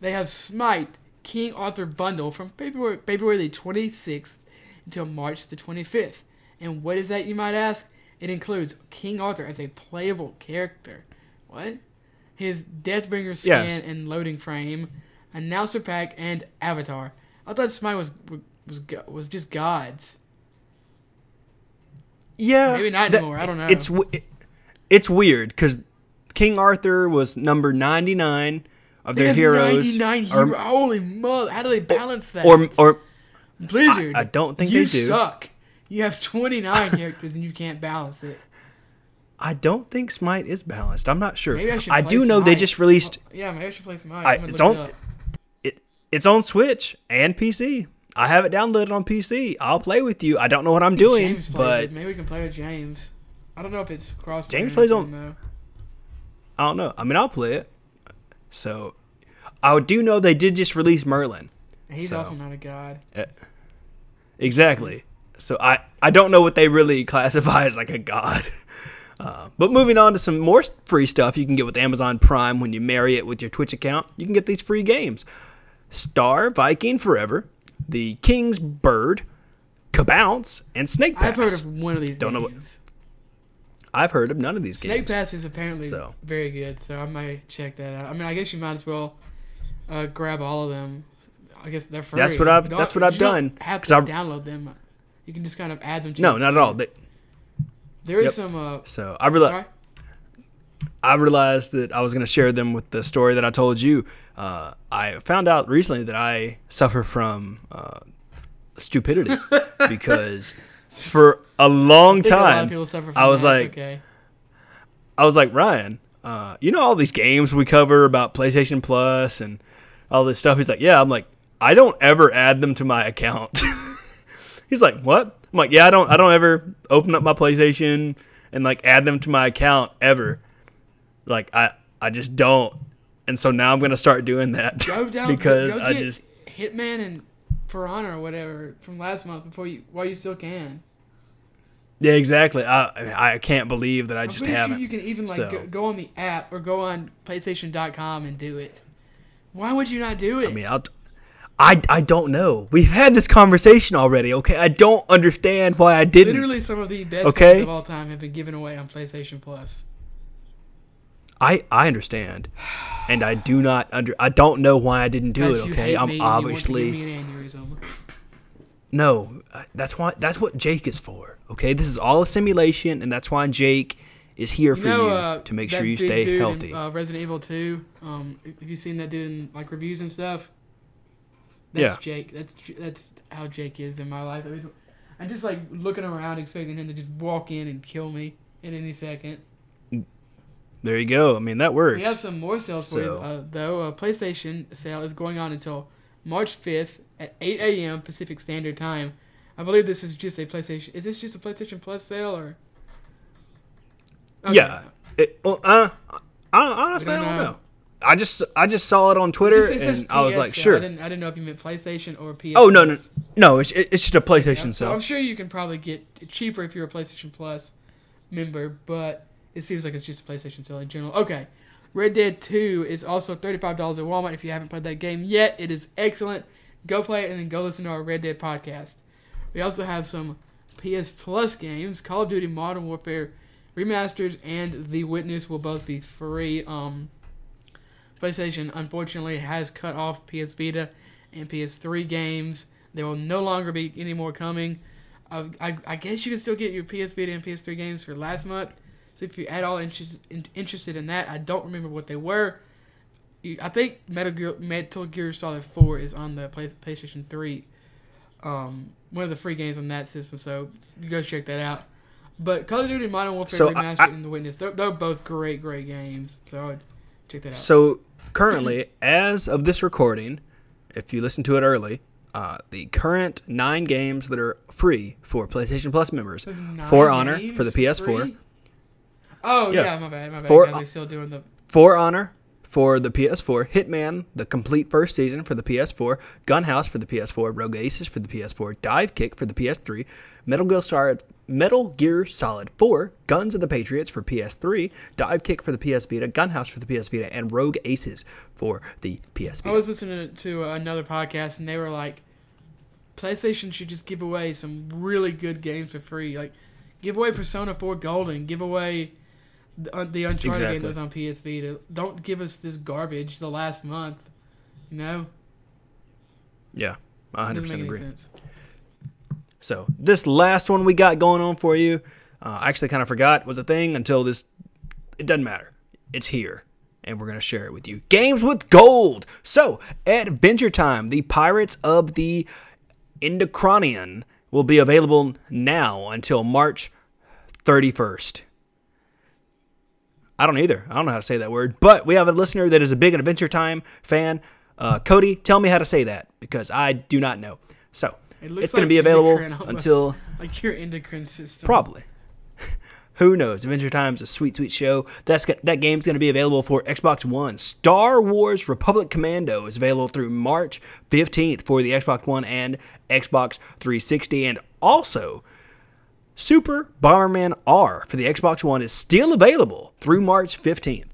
They have Smite King Arthur bundle from February the 26th until March the 25th. And what is that, you might ask? It includes King Arthur as a playable character. What? His Deathbringer skin and loading frame, announcer pack, and avatar. I thought Smite was just gods. Yeah, maybe not anymore. I don't know. It's weird because King Arthur was number 99 of their heroes. 99 heroes. Holy mother! How do they balance that? Or Blizzard. I don't think they do. You suck. You have 29 characters and you can't balance it. I don't think Smite is balanced. I'm not sure. Maybe I should I play do know Smite. they just released. Yeah, maybe I should play Smite. It's on Switch and PC. I have it downloaded on PC. I'll play with you. I don't know what I'm doing, but maybe we can play with James. I don't know if it's cross. James plays on. Though. I don't know. I mean, I'll play it. So, I do know they did just release Merlin. He's also not a god. Exactly. So I don't know what they really classify as like a god. But moving on to some more free stuff you can get with Amazon Prime when you marry it with your Twitch account. You can get these free games. Star Viking Forever, The King's Bird, Cabounce, and Snake Pass. I've heard of one of these games. I've heard of none of these games. Snake Pass is apparently very good, so I might check that out. I mean, I guess you might as well grab all of them. I guess they're free. That's what I've done. You don't have to download them. You can just kind of add them to No, not at all. There is some... so I realized that I was going to share them with the story that I told you. I found out recently that I suffer from stupidity because for a long time I was like, Ryan, all these games we cover about PlayStation Plus and all this stuff. He's like, yeah. I'm like, I don't ever add them to my account. He's like, what? I'm like, yeah, I don't ever open up my PlayStation and like add them to my account ever. Like I just don't. And so now I'm gonna start doing that because I just Hitman and For Honor or whatever from last month while you still can. Yeah, exactly. I can't believe that I just pretty haven't. sure you can even So, go on the app or go on PlayStation.com and do it. Why would you not do it? I mean, I don't know. We've had this conversation already, okay? I don't understand why I didn't. Literally, some of the best Okay? games of all time have been given away on PlayStation Plus. I understand. And I do not I don't know why I didn't do it, You okay? hate I'm me obviously and you want to give me an aneurysm. No, that's what Jake is for. Okay? This is all a simulation, and that's why Jake is here for you to make sure you stay healthy. In, Resident Evil 2. Have you seen that dude in like reviews and stuff? Yeah. Jake. That's how Jake is in my life. I'm just like looking around, expecting him to just walk in and kill me in any second. There you go. I mean, that works. We have some more sales for you, though. A PlayStation sale is going on until March 5th at 8 a.m. Pacific Standard Time. I believe this is just a PlayStation. Is this just a PlayStation Plus sale or? Okay. Yeah. Honestly, I don't know. I just saw it on Twitter and I was like, sure. I didn't know if you meant PlayStation or PS. Oh no! It's just a PlayStation sale. So I'm sure you can probably get cheaper if you're a PlayStation Plus member, but it seems like it's just a PlayStation sale in general. Okay, Red Dead 2 is also $35 at Walmart. If you haven't played that game yet, it is excellent. Go play it and then go listen to our Red Dead podcast. We also have some PS Plus games. Call of Duty Modern Warfare Remastered and The Witness will both be free. PlayStation, unfortunately, has cut off PS Vita and PS3 games. There will no longer be any more coming. I guess you can still get your PS Vita and PS3 games for last month. So if you're at all interested in that, I don't remember what they were. I think Metal Gear Solid 4 is on the PlayStation 3. One of the free games on that system, so you go check that out. But Call of Duty Modern Warfare Remastered and The Witness, they're both great games. So I'd check that out. So currently, as of this recording, if you listen to it early, the current 9 games that are free for PlayStation Plus members: For Honor for the PS4. Free? Oh yeah, my bad. They're still doing the For Honor for the PS4, Hitman, the complete first season for the PS4, Gunhouse for the PS4, Rogue Aces for the PS4, Dive Kick for the PS3, Metal Gear Solid 4, Guns of the Patriots for PS3, Dive Kick for the PS Vita, Gunhouse for the PS Vita, and Rogue Aces for the PS Vita. I was listening to another podcast, and they were like, PlayStation should just give away some really good games for free. Like, give away Persona 4 Golden, give away the Uncharted game that was on PS Vita. Don't give us this garbage the last month. You know? Yeah, 100% doesn't make agree. any sense. So this last one we got going on for you, I actually kind of forgot was a thing until this. It doesn't matter. It's here, and we're going to share it with you. Games with Gold. So, Adventure Time, the Pirates of the Indocranian, will be available now until March 31st. I don't either. I don't know how to say that word. But we have a listener that is a big Adventure Time fan. Cody, tell me how to say that, because I do not know. So, it's going to be available until... like your endocrine system. Probably. Who knows? Adventure Time's a sweet, sweet show. That game's going to be available for Xbox One. Star Wars Republic Commando is available through March 15th for the Xbox One and Xbox 360. And also, Super Bomberman R for the Xbox One is still available through March 15th.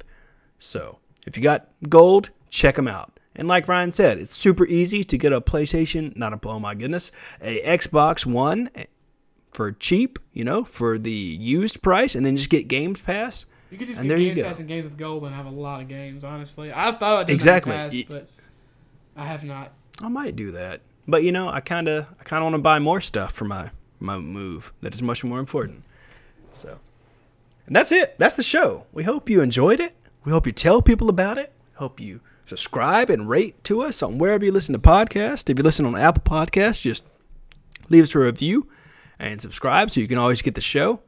So, if you got gold, check them out. And like Ryan said, it's super easy to get a PlayStation, oh my goodness, a Xbox One for cheap, for the used price, and then just get Games Pass. You could just get Games Pass and Games with Gold and have a lot of games, honestly. I thought I did exactly. Pass, but I have not. I might do that. But, I kind of want to buy more stuff for my move that is much more important. So, and that's it. That's the show. We hope you enjoyed it. We hope you tell people about it. Hope you subscribe and rate to us on wherever you listen to podcasts. If you listen on Apple Podcasts, just leave us a review and subscribe so you can always get the show.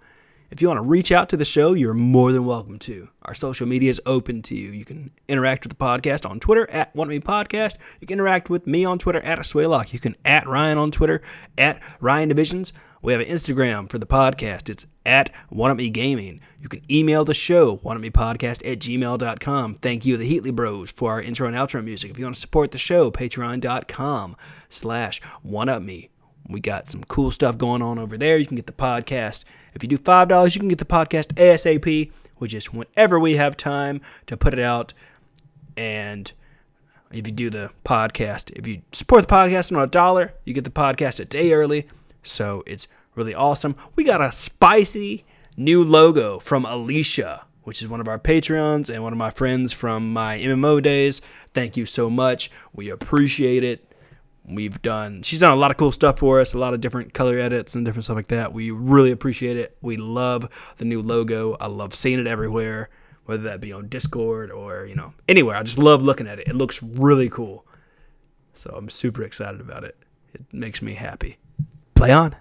If you want to reach out to the show, you're more than welcome to. Our social media is open to you. You can interact with the podcast on Twitter at @OneUpMePodcast. You can interact with me on Twitter at @Swaylock. You can @Ryan on Twitter at RyanDivisions. We have an Instagram for the podcast. It's at OneUpMeGaming. You can email the show, oneupmepodcast@gmail.com. Thank you to the Heatley Bros for our intro and outro music. If you want to support the show, patreon.com/OneUpMe. We got some cool stuff going on over there. You can get the podcast If you do $5, you can get the podcast ASAP, which is whenever we have time to put it out. And if you do the podcast, if you support the podcast on $1, you get the podcast a day early. So it's really awesome. We got a spicy new logo from Alicia, which is one of our Patreons and one of my friends from my MMO days. Thank you so much. We appreciate it. She's done a lot of cool stuff for us, a lot of different color edits and different stuff like that. We really appreciate it. We love the new logo. I love seeing it everywhere, whether that be on Discord or, anywhere. I just love looking at it. It looks really cool. So I'm super excited about it. It makes me happy. Play on.